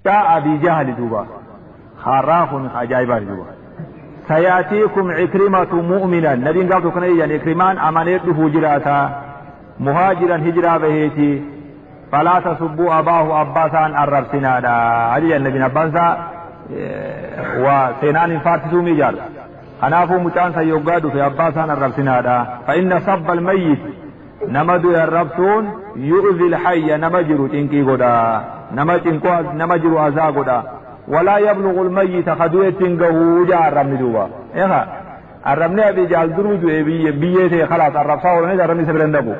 تا أبي جهل دوبا خراف عجائبا دوبا سيأتيكم عكرمة مؤمنا نبي قال كنيا عكرمان أمانيت هجراتا مهاجرا هجرا بهيتي فلا تسبوا أباه أباسا الربسنا دا علي النبي أباسا وسينان فاتسو ميجار أنافو متان سيوغادو في أباسا الربسنا دا فإن صب الميت نمدو الربسون يؤذي الحي نمجر تنكي غدا نمجر أزا غدا ولا يبلغ الميت خدوية تنقه جاء الرمن دوبا إيها الرمن أبي جال درودو بيته خلاص الربسا ولميز الرمن سبرن دبو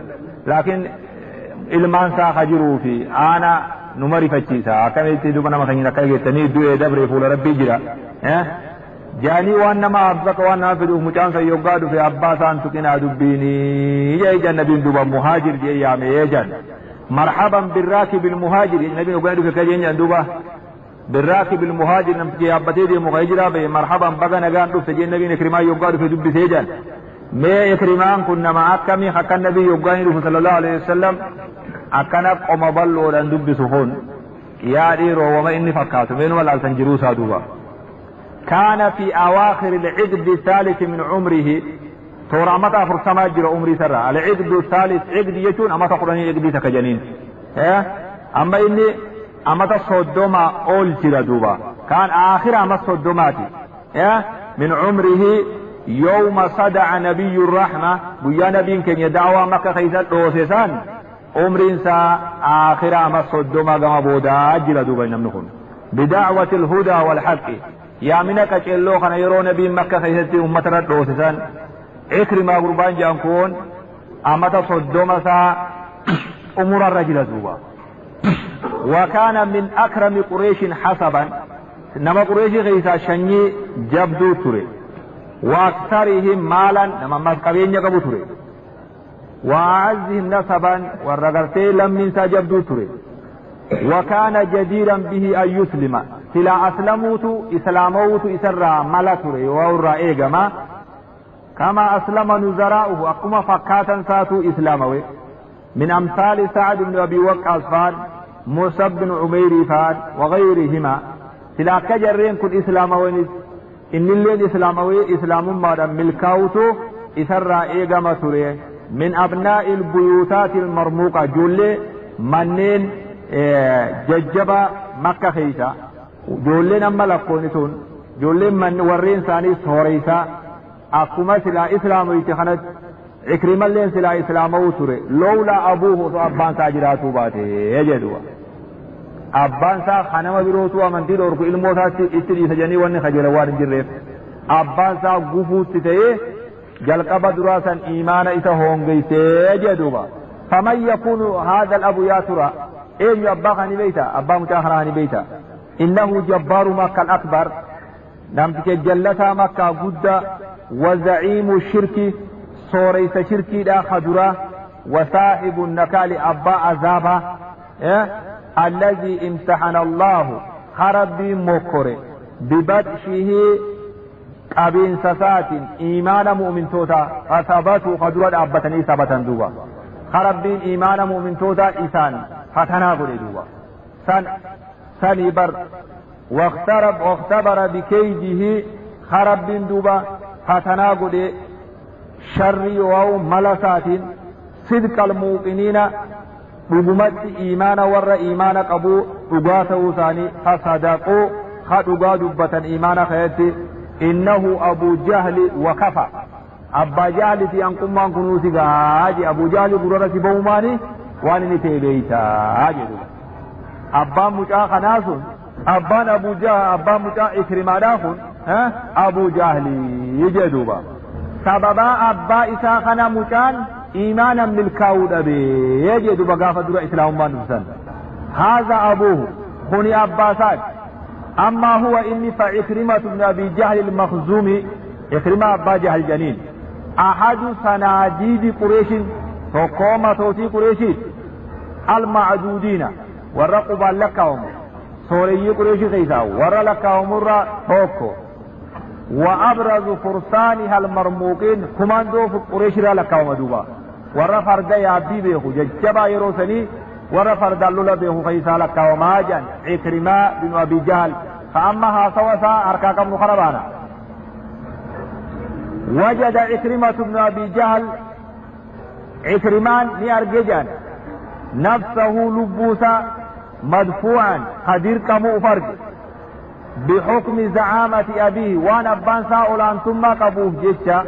لكن ilmaan saa kajiruu fi aana nu marifachiisa akkamitti duba nama keenya akka geessanii du'ee dabre fuula rabbii jira jaanii waan nama abbaka waan nama fiduuf mucaan san yoggaa dhufe abbaa isaan tuqinaa dubbiinii jee jan nabiin duba muhaajir jee yaamee jan marhaban birraaki bilmuhaajir nabiin ogaa dhufe kajeenya duba birraaki bilmuhaajir namtichi yaabbatee deemu ka hijiraa bahe marhaban baga nagaan dhufte jee nabiin ikrimaa yoggaa dhufe dubbisee jan mee ikrimaan kun nama akkamii akka nabii yoggaanii dhufu sallallahu alaihi wasallam akkana qoma bal'oodhaan dubbisu kun yaa dhiiroo wama inni fakkaatu meenuma laaltan jiruu isaa duuba kaana fi awaakhiri alcigdi thalith min cumrihi toora amata afurtamaa jira umrii sarra alcigdu thalith cigdi jechuun amata kudhanii cigdii takka janiin amma inni amata soddoma ol jira duuba kaan aakhira ama soddomaati min cumrihi يوم صدع نبي الرحمة بيا نبي كن يدعوى مكة خيسا دوسيسان عمرين سا آخر أما صدوما قم بودا جلدو بين نمنكم بدعوة الهدى والحق يا منك چلو خنا يرو نبي مكة خيسا أمة دوسيسان إكرما قربان جانكون أما تصدوما سا أمور الرجل دوبا وكان من أكرم قريش حسبا نما قريش خيسا شني جبدو تري واكثرهم مالا نما مسكبين يقبو تري وأعزهم نسبا والرغرتي لم من سجبدو تري وكان جديرا به أن يسلم سلا أسلموت إسلاموت إسرى ملا تري وورا إيغما كما أسلم نزراؤه أقوم فكاتا ساتو إسلاموي من أمثال سعد بن أبي وقاص فان موسى بن عمير فان وغيرهما سلا كجرين كن إسلاموي إن اللين إسلاموي إسلام مادا ملكاوتو إسرى إيغما تري من أبناء البيوتات المرموقة جولي منين ججبا مكة خيسا جولي نما لقونتون جولي من ورين ساني سوريسا أقوما سلا إسلاموي تخنت عكرما لين سلا إسلامو تري لولا أبوه أبان ساجراتو باتي يجدوا abbaan isaa kanama birootu amantii dhorku ilmoo isaatti itti dhiisanii wanni kajeela waan hin jirreef abbaan isaa gufuutti ta'ee jalqaba duraa san iimaana isa hoongeysee jedhuuba faman yakunu haadha alabu yaa tura eenyu abbaa kani beeyta abbaa mucaa kanaa kani beeyta innahu jabbaaru makka alakbar namticha jallataa makkaa gudda wazaciimu shirki sooreysa shirkiidha kadura wasaaxibu nakaali abbaa azaaba الذي امتحن الله خرب مكره ببطشه قبين سسات إيمان مؤمن توتا فثبتوا قدرات أبتني ثبتا دوبا خرب إيمان مؤمن توتا إسان فتنا قل دوبا سنبر واختبر بكيده خرب دوبا فتنا قل شر أو ملسات صدق الموقنين dhugumatti iimaana warra iimaana qabu dhugaa ta'uu isaanii fasadaquu ha dhugaa dubbatan iimaana kayatti innahu abu jahli wa kafa abbaa jahliti anqummaan kunuusi gaaji abu jahli gurrarratti ba'umaani waan inni ta'e beeytaa jedhu abbaan mucaa kanaa sun abbaan abbaan mucaa ikrimaadhaa kun abu jahli jedhuuba sababaa abbaa isaa kana mucaan إيمانا ملكاو دبي يجد بقافة درا إسلام ما نفسن هذا أبوه خني أباسات أما هو إني فعكرمة بن أبي جهل المخزومي إكرمة أبا جهل جنين أحد صناديد قريش فقوم توتي قريش المعدودين والرقب لكهم سوري قريش غيثا ور لكهم الرا هوكو وأبرز فرسانها المرموقين كماندو في قريش لكهم دوبا ورا فردا يا بيبي خو ججبا يروسني ورفر دلول به خيسالك وما جن عكرمة بن أبي جهل فأمها سوسا أركاك بن خربانا وجد عكرمة بن أبي جهل عكرمان نيارججان نفسه لبوسا مدفوعا قدير كمو فرد بحكم زعامة أبيه وانا بانسا أولان ثم قبوه جيشا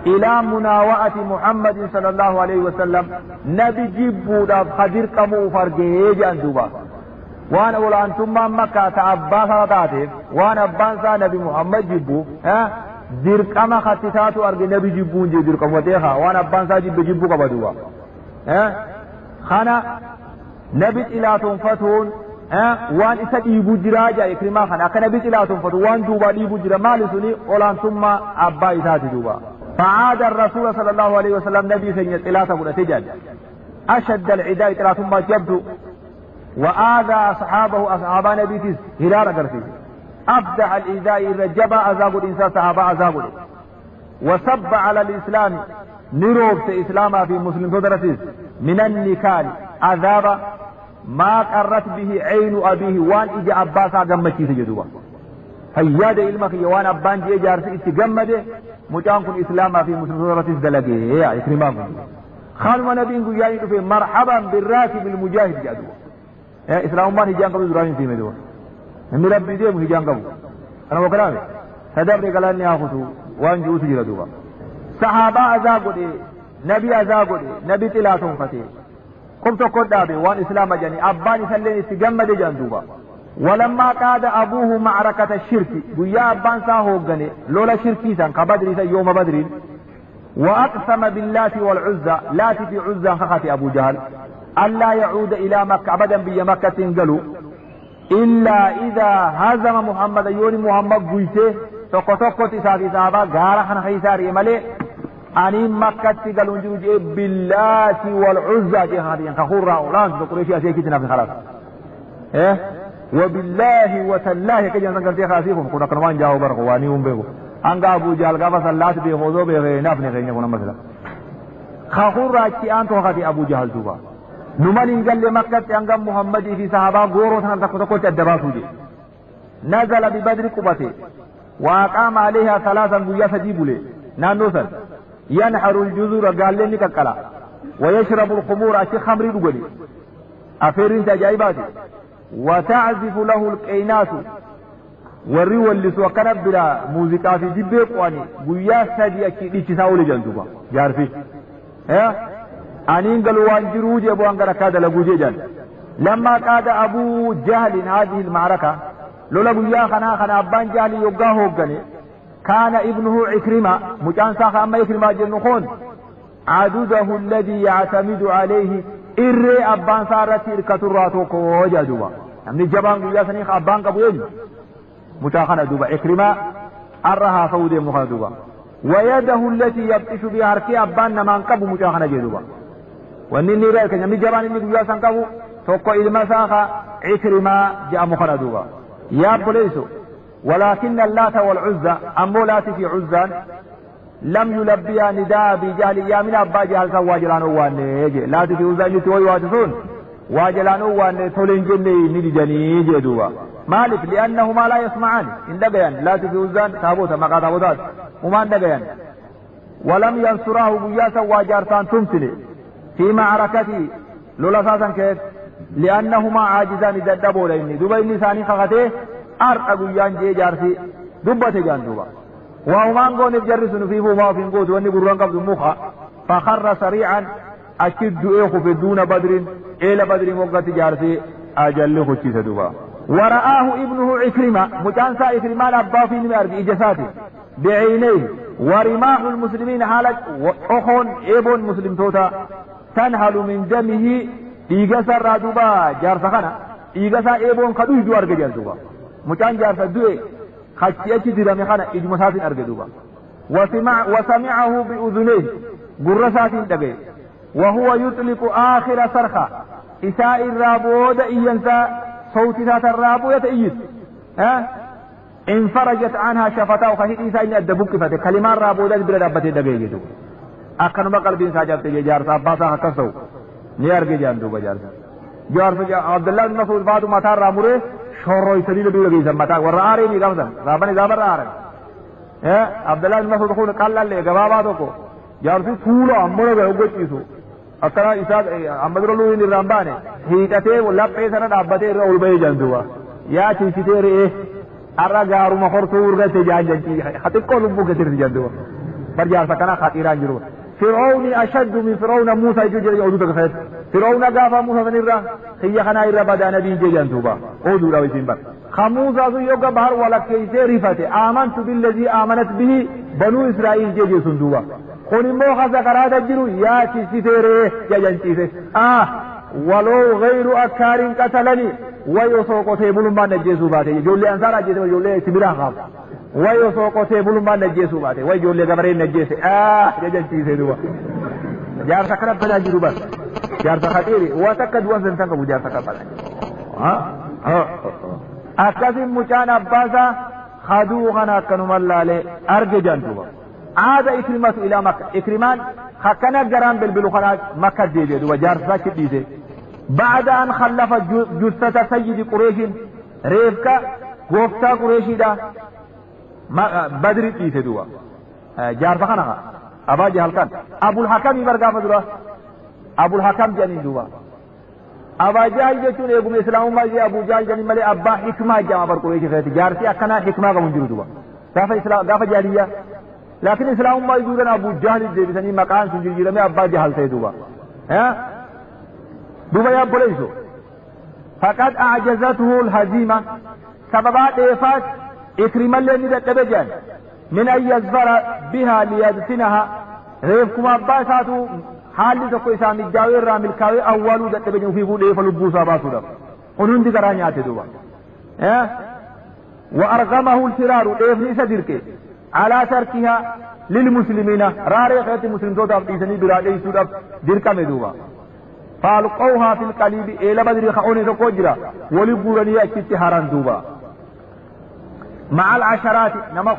إلى مناوأة محمد صلى الله عليه وسلم نبي جيبو داب قدير كمو فرد يجان دوبا وانا أولان ثم مكة تأبا سرطاتف وانا بانسا نبي محمد جيبو dirqama khattitaatu arge nabi jibbuun je dirqama teekha waan abbaan isaa jibbu qaba duuba kana nabi xilaatuunfatuun waan isa dhiibuu jiraa jaa ikrimaa kana akka nabi xilaatuunfatu waan duuba dhiibuu jira maali suni olaantummaa abbaa isaati duuba فعاد الرسول صلى الله عليه وسلم نبي سنة ثلاثة قد تجد أشد العداء ثلاثة جبت وآذى أصحاب نبي تيس هلال قرسي أفدح الإيذاء إذا جبا أزاق الإنسان صحابة أزاق وصب على الإسلام نروب إسلاما في مسلم تدرسيس من النكال عذاب ما قرت به عين أبيه وان إجا أباسا قمتي سجدوا هياد علمك يوان أبان جي جارسي استقمده مجان كن إسلاما في مسلم تدرسيس دلقه يا إكرمام خانوا نبين قيائي في مرحبا بالراكب المجاهد جادوا إسلام ما هجان قبل دراني في مدوا نمي ربي ديم هجان قبل أنا وكلامي تدبري قلاني آخذوا وان جوت جردوا صحابة أزاقوا دي نبي أزاقوا دي نبي تلاتهم فتيه قمت قدابي وان إسلام جاني أباني سلين استقمد جاندوبا ولما قاد أبوه معركة الشرك ويا أبان ساهو غني لولا شركي سان كبدري يوم بدر وأقسم باللات والعزى لات في عزى خخاتي أبو جهل ألا يعود إلى مكة أبدا بي مكة قالوا إلا إذا هزم محمد يوني محمد قويته توقو تساتي صحابة غارحا خيساري ملي أني مكة قالوا نجوج باللات والعزى جهادي خخور راولان تقريشي أسيكتنا في خلاص وبالله وتالله كي جنسان كنتي خاسيكم كنا كنوان جاو برقواني ومبيكو أنقا أبو جهل قابا سلات بيخوضو بيغينافني غيني كنا مثلا خخور راكي أنتو خاتي أبو جهل دوبا نمالين قال لمكة أنقا محمد في صحابة غورو تنقل تدباسو دي نزل ببدر قبته وأقام عليها ثلاثا بويا سجيبو لي نانوسا ينحر الجزور قال لي ككلا ويشرب الخمور أشي خمري دقلي أفيرين تجايباتي وتعزف له الكينات والريو اللي سوكنا بلا موسيقى في جبه قواني بويا سجي أكي لتساو لجلدوبا جارفي أنين قالوا وانجروا جيبوا أنقر كاد لقو جيجان لما كاد أبو جهل هذه المعركة لولا بويا خنا أبان جهل يقاه قني كان ابنه عكرمة مجان ساخ أما يكرمة جنخون عدده الذي يعتمد عليه إري أبان سارة إركة الراتوك وجدوا يعني جبان بويا سنيخ أبان قبوين متاخنا دوبا عكرمة أرها فودي مخنا دوبا ويده التي يبطش بها أركي أبان نمان قبو متاخنا جدوبا وانني رأيك يعني جبان إني بويا سنقبو توقع إلما ساخ عكرمة جاء مخنا دوبا يا بوليسو ولكن اللات والعزى أمولات في عزان لم يلبيا نداء بجهل يا من أبا جهل سواجلان وان لا في عزان يتوي واتسون واجلان وان تولين جني ندي جني جدوا مالك لأنهما لا يسمعان إن دقيان لا في عزان تابوتا مقا تابوتات وما دقيان ولم ينصراه بياسا واجارتان تمثله في معركته لولا ساسا كيف لأنهما عاجزان ددبوا لإني دوبا إني ثاني خغته أرقى قيان جي جارسي دبت جان دوبا وهمان قون يجرسون فيه ما في نقود واني قران قبض مخا فخر سريعا أشد إيخو في دون بدر إلى بدر وقت جارسي أجل خشيس دوبا ورآه ابنه عكرمة مجانسا عكرمان أبا في نمارك إجساته بعينيه ورماح المسلمين حالك أخون إبن مسلم توتا تنهل من دمه إيجاسا رادوبا جارسا خنا إيجاسا إبن قدوش دوار جار دوبا مجان جارسا دوئي خشيتي درامي خنا إجمسات أرجدوبا وسمعه بأذنيه قرسات دقي وهو يطلق آخر صرخة إساء الرابود إينسا صوت ذات الرابود إيس انفرجت عنها شفتاه خشيت إساء إن أدبوك فتك كلمان رابودات بلا ربتي دقي جدو أكن بقلبين ساجبت جارسا باسا حكسو نيار جان دوبا جارسا جار عبد الله بن مسعود بعد ما تار راموره شورو يسلي له بيجي زمتا وراري بي غمزن رابني زابر رار عبد الله بن مسعود خون قال له غباباتو کو جار في فولو امبرو غوچيسو اكرا اساق احمد رولو ني رامبانه هيتته ولا پيسنا دابته رول بي جندوا يا تيتيري ارا غارو مخورتو ورغته جاجنتي حتى كل بو كتير جندوا برجار سكنا خطيرا جرو فرعون اشد من فرعون موسى يجري يودو تكفت فرعون غافا موسى بنيرا هي خنا يرا بدا نبي جندوا اودو راوي سيمبر خموزا يوغا بحر ولا كيسه رفته امنت بالذي امنت به بنو اسرائيل جي سندوا خوني مو خذا قرات جرو يا تيتيري جاجنتي ولو غير اكار قتلني ويسوقته بلما نجيسو باته جولي انصار اجيته جولي سبيرا خاف ويسوقته بلما نجيسو باته وي جولي غبرين نجيسه جاجنتي سيدوا جار سكرت بلا جرو بس جار سكتيري وتكد وزن تنك بجار سكت بلا اكاسم مچان عباسا خدو غنا كنم الله له ارج جنتوا عاد اكرمت الى مكه اكرمان حكنا جران بالبلوخات مكه دي وجار سكت دي بعد ان خلف جثة سيد قريش ريفكا غوفتا قريشي دا بدر تيسه دوا جار فخنا ابا جهل كان ابو الحكم برغا فدرا ابو الحكم جنين دوا ابا جهل جتون ايغم اسلام ما جي ابو جهل جنين ملي ابا حكمه جما بر قريش فيت جارتي اكنا حكمه غون دوا غافا اسلام غافا جاليه لكن اسلام ما يجوزن ابو جهل دي بتني مكان سجيره میں ابا جهل سے دوا دوبا يا بوليسو فقد اعجزته الهزيمه سببات افات اكرم اللي دبجان من ان يزفر بها ليدفنها ريفكم اباساتو حال تكو اسام الجاوير رامل كاوي اولو دبجان في بو ديف لبوسا باسو دب انون دي غرانيات دوبا وارغمه الفرار ديفني صدرك على تركها للمسلمين راري خيت مسلم تو دب ديسني برادي سودب دركا مدوبا فالقوها في القليب الى بدر خوني تقجرا ولبورني اتهاران دوبا مع العشرات نما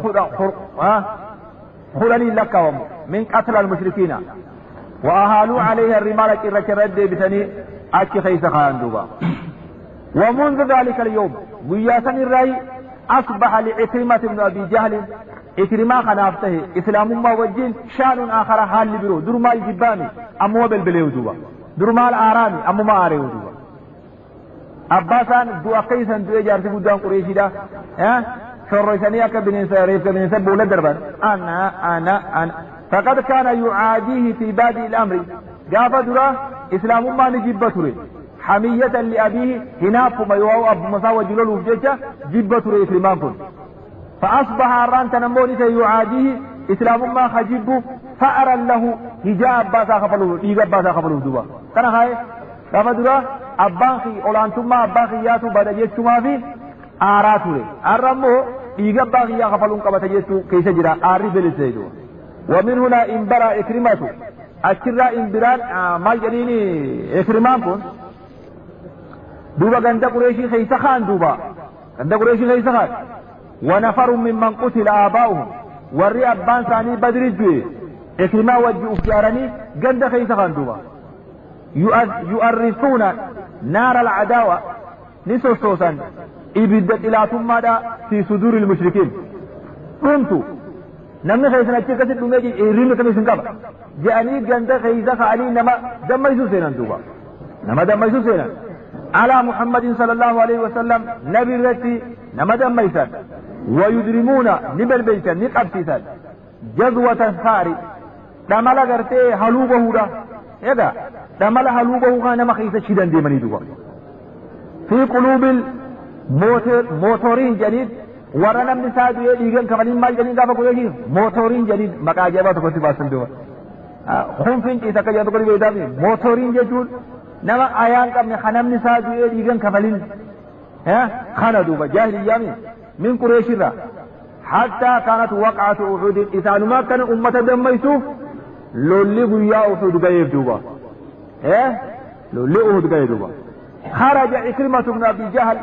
خلني لك من قتل المشركين واهالوا عليها الرمال كرد بتني اكي خيس خان دوبا ومنذ ذلك اليوم وياسن الراي اصبح لعكرمة بن ابي جهل اكرما خنافته اسلام ما وجين شان اخر حال برو درما الجباني امو بالبليو دوبا درمال آرامي أمو ما آره ودوا أباسان دو أقيسان دو جارتي قدام قريشي دا شرساني أكا بننسى ريفك بننسى بولد دربان أنا فقد كان يعاديه في بادئ الأمر جافا درا إسلام ما نجيب بطره حمية لأبيه هناك ما يواو أبو مساوى جلول وفجيشة جيب بطره إسلام كن فأصبح أران تنموني يعاديه إسلام ما خجيبه فأرى له هجاء أباسا خفلوه إيغا أباسا خفلوه دوا كان هاي كما درا أبانخي أولانتما أبانخي ياتو بدأيتما في آراتو لي أرمو إيغا أبانخي يا خفلون كبتا يتو كيس جرا آري بلسيدو ومن هنا انبرا إكرماتو أكرا انبران مال جنيني إكرمان كون دوبا غندا قريشي خيسا خان دوبا غندا قريشي خيسا خان ونفر ممن قتل آباؤهم ورّي أبان ثاني بدر الجوي إكرما وجه أفجارني قند خيس خاندوبا يؤرثون نار العداوة نسوسوسا إبدت إلى ثم في صدور المشركين قمت نمني خيسنا تشكت الدنيا إيرين كم يسنقب جاني قند خيس خالي نما دم يسوسينا دوبا نما دم يسوسينا على محمد صلى الله عليه وسلم نبي رتي نما دم يسان ويدرمون نبل بيتا نقبتسان جذوة الثاري دمال غرتي حلوبه دا اذا دمال حلوبه كان مخيسة شدن دي مني دوبا في قلوب الموتورين جديد ورنا من سادو يديغن كفلين مال جديد دافا كويجي موتورين جديد مقاجبات كنت باسن دوبا خنفين إذا كجا تقولي بيدامي موتورين جدول نما آيان كم خنم نسادو يديغن كفلين خندوبا جاهل يامي من قريش را حتى كانت وقعة أحد إذا ما كان أمة دميسوف لولي قيا أحد قيب دوبا لولي أحد قيب دوبا خرج إكرمة بن أبي جهل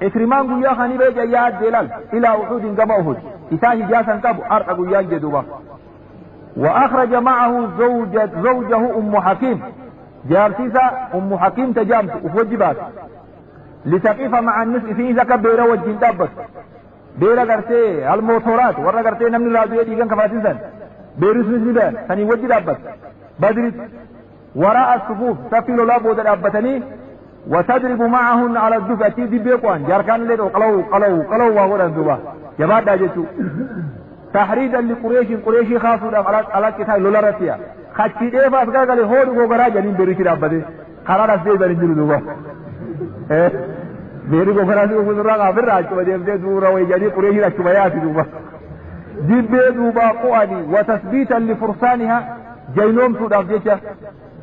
إكرمان قيا خاني بيجا ياد دلال إلى أحد قم أحد إتاه جاسا كابو أرقى قيا جدوبا وأخرج معه زوجه أم حكيم جارسيسا أم حكيم تجامت وفوجبات لتقف مع النسء في ذاك بيرا وجين دابت بيرا قرتي الموتورات ورا قرتي نمن راديو ديغان كفاتيسن بيرس نسبان ثاني وجي دابت بدرت وراء الصفوف تفيل لا بود دابتني وتضرب معهن على الدفء تي بيقوان جاركان لي قلو وهو الدبا جباد داجتو تحريدا لقريش خاصو على كتاب لولارتيا خاتي ديفاس غاغلي هودو غورا جالين بريكي دابدي خرار اسدي بريندو دوبا بيري غورا دي غورا غابر راچو بدي دورا ويجاني قريش راچو بياتي دوبا ديبي دوبا قواني وتثبيتا لفرسانها جينوم سوداف جيتا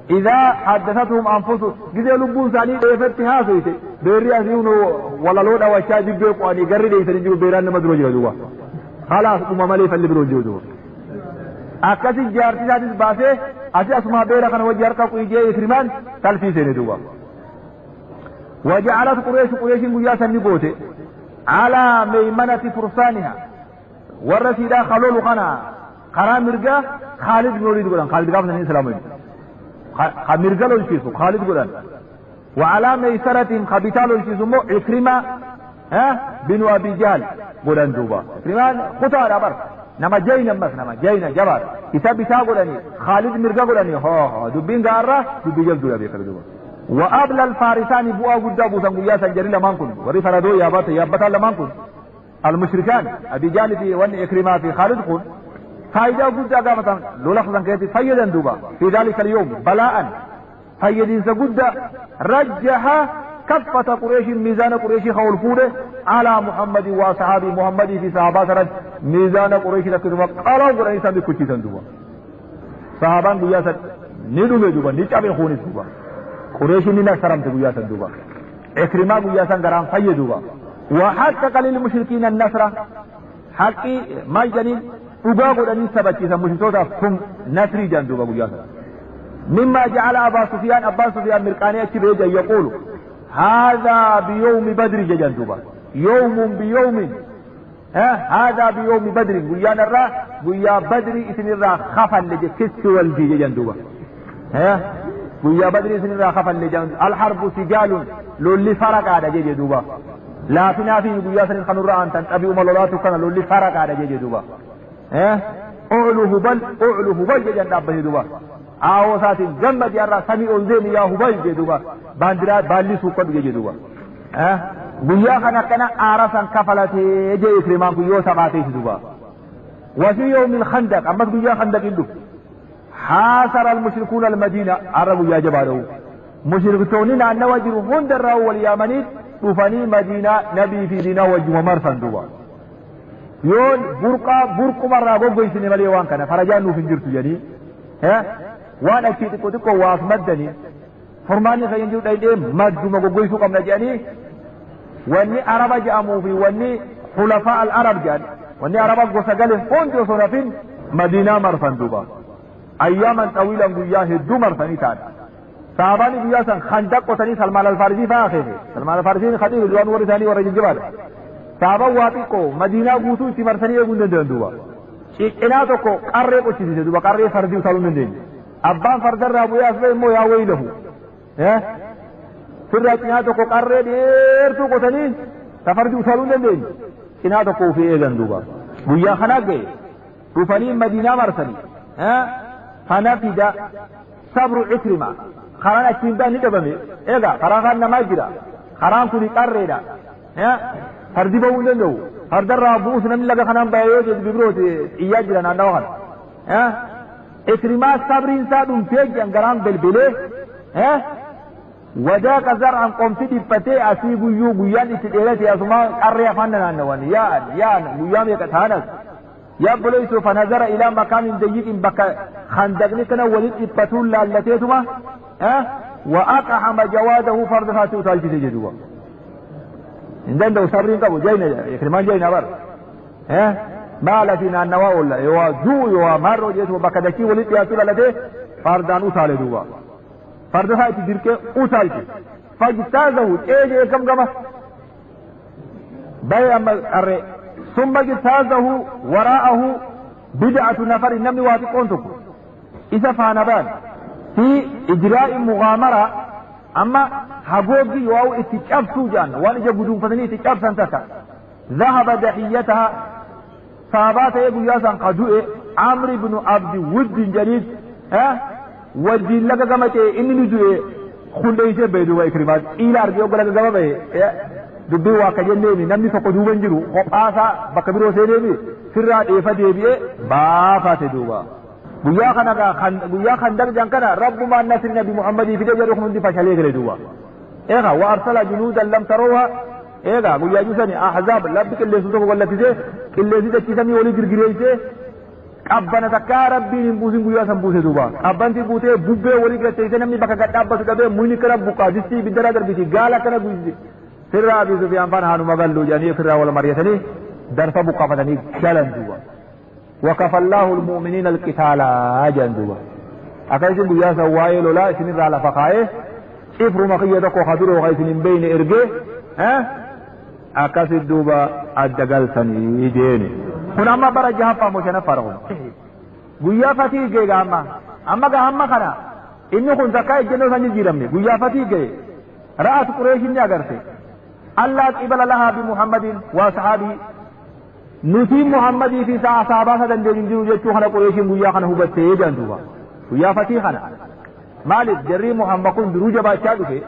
إذا حدثتهم أنفسهم جزء لبون ثاني ديفتها سويته بيري أسيونه ولا لودا وشا ديبي قواني غري دي سنجيو بيران مدروجي دوبا خلاص مالي فاللي بروجي دوبا أكاسي جارتي سادس باسه أسي أسماء بيرا كان وجاركا قويجي إكرمان تلفي سنة دوبا وجعلت قريش مجاسا نبوته على ميمنة فرسانها والرسيدة خلول خنا خرا مرقا خالد بن وليد قران خالد قابل سنين سلامين مرقا لو الشيسو خالد قران وعلى ميسرة خبيتال الشيسو مو إكرمة بن أبي جهل قران دوبا إكرمان خطار أبر نما جينا جبار كتاب قراني خالد مرقا قراني دبين قارة دبي جل دولا بيكر دوبا وأبلى الفارسان بوا قدابو سنقياسا جري لمانكن وري فردو يابتا لمانكن المشركان أبي جهل في وان إكرمة في خالد قل فايدة قد قامتا لولخصا كيتي فيدا دوبا في ذلك اليوم بلاء فيدين سقد رجح كفة قريش ميزان قريش خول فوده على محمد وصحابي محمد في صحابات رج ميزان قريش لكتبا قالوا قريشا بكتشيسا دوبا صحابان قياسا ندوبة دوبا نيشابين خونس دوبا قريش نينا سرمت قياسا دوبا إكرمة قياسا قرام فيد دوبا وحقق للمشركين النصر حقي ما جنين أباغو أن يثبت مشركوتا ثم نسري جندوبا قياسا مما جعل أبا سفيان مرقاني أكبر يقول هذا بيوم بدر جندوبا يوم بيوم هذا بيوم بدر قيانا الرا قيا بدر اسم الرا خفا لجي كس والجي جندوبا قيا بدر اسم الرا خفا لجي الحرب سجال لولي فرق على جي دوبا لا تنافي قياسا خنورا أن تنتبئ ملولاتك كان لولي فرق على جي دوبا أعلو هبل جدًا دابه دوبا آو ساتي جنب جارا سمي أنزين يا هبل جدوبا باندرات بالي سوقت جدوبا بيا كنا آرسا كفلتي جي إكرمان كيو سباتي دوبا وفي يوم الخندق أما بيا خندق إلو حاصر المشركون المدينة عربوا يا جبارو مشركتونين أن وجروا هندر واليامنين طوفاني مدينة نبي في دينا وجه مرسا دوبا يون برقا مرة بوغوي سني مالي وان كان فرجان نو فنجرتو يعني وانا كيتي كوتي واس مدني فرماني خينجو دايدي مدو ما بوغوي سو قمنا جاني واني عرب جامو في واني خلفاء العرب جان واني عرب غوسغال فونجو سورافين مدينة مرفن دوبا اياما طويلا غيا هدو مرفني تان صحاباني غيا سن خندق وتني سلمان الفارسي فاخه سلمان الفارسي خديج رضوان ورثاني ورجل جبال saaba waaxiqqoo madiinaa guutuu itti marsanii eeguu hin danda'an duuba xiqqinaa tokko qarree qochisiise duuba qarree fardii utaaluu hin dandeenye abbaan fardarraa bu'ee as ba'e immoo yaa wayii lahu sirraa cinaa tokko qarree dheertuu qotanii fardii utaaluu hin dandeenye cinaa tokko ofii eegan duuba guyyaa kanaa ga'e dhufanii madiinaa marsanii kana fida sabru ikrima karaan achiin ba'an ni dhabame egaa karaa kaan namaa jira karaan kuni qarreedha فردي بقول له فرد الرابوس نملا بخنام بايوج ببروت إياجرا نادوان إكرمات صبرين سادم فيج أنقران بالبليه وذاك زرعا قمت دفتي أسيب يوب يان استدلتي أسماء أريا فننا نوان يان ويام يكتهانس يا بلويس فنظر إلى مكان ضيق بك خندقني كنا ولد إبتول لالتيتما وأقحم جواده فرد فاتو تالجي تجدوا عندنا دو صبرين كابو جاينا إكرمان جاينا بر ما لفينا النواء ولا يوا جو يوا مارو جيسو بكدكي ولد ياسول لديه فردان أسال دوا فرد هاي تديرك أسال فاجتازه إيه كم كما بي أما الرئي ثم اجتازه وراءه بدعة نفر النمي واثقون تكو إذا فانبان في إجراء مغامرة أما حقوقي واو اتجابسو جان وان جبدون فتني اتجابسا تكا ذهب دحيتها صحابات يقول ياسا قدوء عمرو بن عبد ود جليل والدين لك كما إني نجوء خليسة بيدو وإكرمات إلى أرجو قلق كما بي دبي واكجنيني نمني فقدوبا جرو خباسا بكبيرو سيدي سرات إفادي بي بافات دوبا guyyaa khandaq jankana rabbuma nasri nabi muhammadi fide jedhu hundi fashalee gale duwa eega wa arsala junudan lam tarawha eega guyyaa jusani ahzab labbi qilleesu tokko wallatise qilleesi dachisanii olii girgireeyse qabbana takkaa rabbiin hin buusin guyyaa san buuse duba qabbanti buutee bubbee walii galcheeyse namni bakka gadhaabbatu dhabee muyni kana buqqaa distii biddara darbiti gaala kana guyisi sirraa abi sufyaan faan haanuma gallu jedhanii firraa wal mari'atanii darsa buqqaafatanii galan duba وكفى الله المؤمنين القتال جندوا أكيد بيا سواي لولا سن را لفقايه إفر مخية دكو خدرو غيث من بين إرجع أكيد دوبا الدجال سني جيني هنا ما برجها فموشنا فرهم بيا فتي جي أما جهما خنا إنه كنت كاي جنو سني جيرمني بيا فتي جي رأت قريش نياغرسي الله قبل لها بمحمد وأصحابه نسي محمدي في صحابة سدن جنو جتو خنا قريش بيا خنا هبتي جندوا بيا فتي خنا مالك جري محمد كن دروجة باشادو في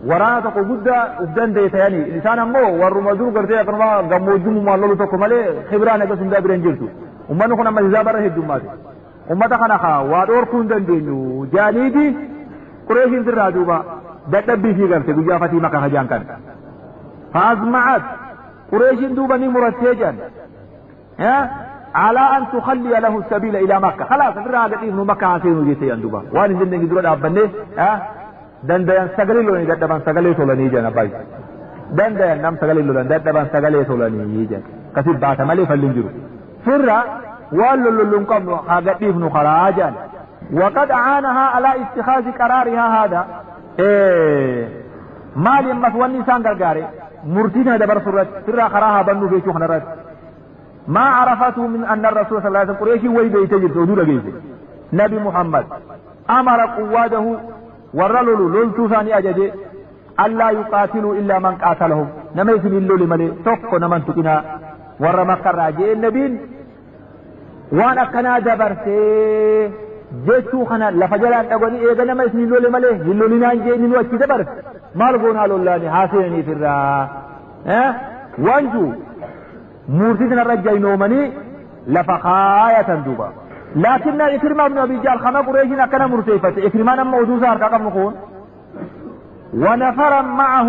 ورانا تقو بدا ابدان ديتا يعني إنسان أمو والرمضور قرتي أقرما قمو جمو مالولو تقو مالي خبرانة قسم دا برنجلتو أمانو خنا مجزابة رهي الجماتي أمتا خنا خوا وادور كندن دينو جانيدي قريش انتر راجوبا دتبي في قرتي بيا فتي مكا هجان كان فازمعت قريش دوبني مرتجا على أن تخلي له السبيل إلى مكة خلاص فرها قد ابن مكة عسين جيتي أندوبا وان جندن قدرون أبني دندن سقلي لوني دندن سقلي تولاني جانا باي دندن نم سقلي لوني دندن سقلي تولاني جانا كسب بات ملي فالنجرو فرها والو للنقم قد ابن خراجا وقد أعانها على اتخاذ قرارها هذا مال مسواني سانقر مرتين دبر سورة سرا خراها بنو في شوخنا رات ما عرفته من أن الرسول صلى الله عليه وسلم قريشي ويبي تجد سودولا جيزي نبي محمد أمر قواده ورلول لولتو ثاني أجدي ألا يقاتلوا إلا من قاتلهم نميس من لول ملي توقو نمن تقنا ور مكر راجي النبين وانا كنا دبر سي جيسو خنا لفجلان أقولي إيغا نميس من لول ملي لول نانجي نواتي دبر مالقونا لولاني حاسيني في الرا وانجو مورتنا الرجاي نومني لفقاية دوبا لكن إكرمان بن أبي جال خما قريشنا كان مرتيفة إكرمان موجوزة كم نقول ونفرا معه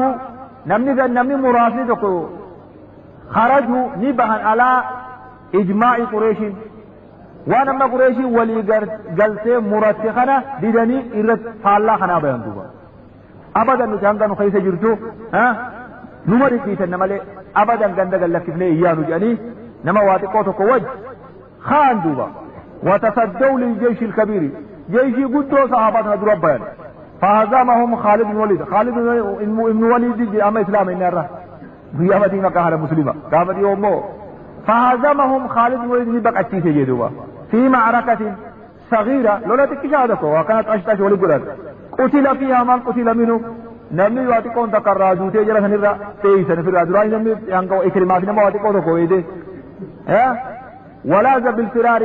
نمني مراسلتك خرجوا نبها على إجماع قريش وانا قريش ولي قلت مرتخنا بدني إرد فالله خنا بيان دوبا أبدا نجانغا نخيس جرتو نمر كيسا نمالي أبدا غندق اللكفني إيانو جاني نما واتقوتك وجه خان دوبا وتصدوا للجيش الكبير جيش قدو صحاباتنا دربان فهزمهم خالد بن وليد خالد بن وليد أما إسلام إن الرح بيامتي مكاهر مسلمة قامت يومو فهزمهم خالد بن وليد بقى التيسي جدوبا في معركة صغيرة لولا تكشادكو وكانت أشتاش ولقلت قتل فيها من قتل منه نمني واتقون تقرازو تيجرى سنرى تيسن في الرادراني نمني ينقو إكرمات نما واتقون تقو إيدي ولاز بالفرار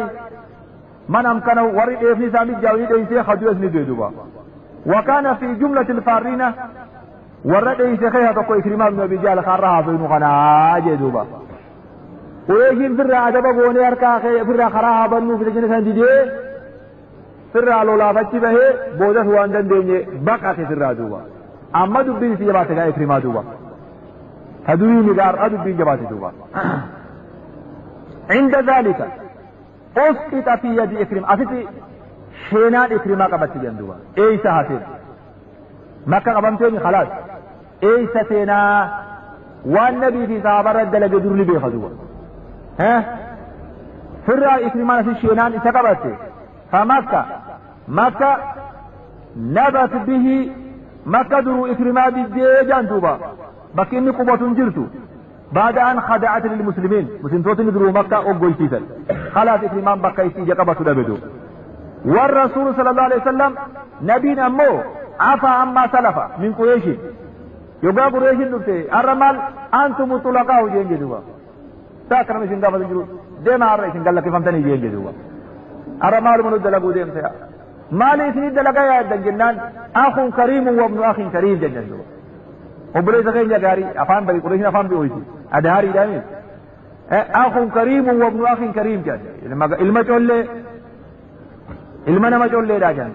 من أمكنه ورد إفني سامي جاويد إيسي خدو اسمي دوبا وكان في جملة الفارين ورد إيسي خيها تقو إكرمات من بجال خارها في المغنى جدوبا ويجين في الرادة بقوني أركا في الرخراها بنو في الجنة سندي سرا لولا فتي به بوجه واندن دنيا بقى سرا دوبا أما دبين في جبات جاي كريما دوبا هدوي نجار أدبين جبات دوبا عند ذلك أسقط في يد إكرم أسقط شينان إكرما قبت جندوبا إيش حاصل مكة قبمتني خلاص إيش سينا والنبي في صحابة رد لجدور لي بيخذوا فرا إكرما في شينان إسقبته فمكة نبت به مكة درو إكرما بالديجان دوبا بكيني قوة جرتو بعد أن خدعت للمسلمين مسلمين درو مكة أقوي فيسل خلاص إكرمان بكا يسيجا قبة دبدو والرسول صلى الله عليه وسلم نبينا أمو عفا عما سلف من قريش يقا قريش نبتي الرمال أنتم طلقاء جين جدوا ساكنا مشين قابل جرو ديما عرائشين قال لك فهمتني جين جدوا الرمال من الدلقوا ديم سيا مالي سنين دلقا يا الدنجنان أخ كريم وابن أخ كريم جنجدوا وبليس غير جاري أفهم بلي قريش أفهم بيوشي أدهاري دامي أخ كريم وابن أخ كريم جان المنا ما جول لي راجان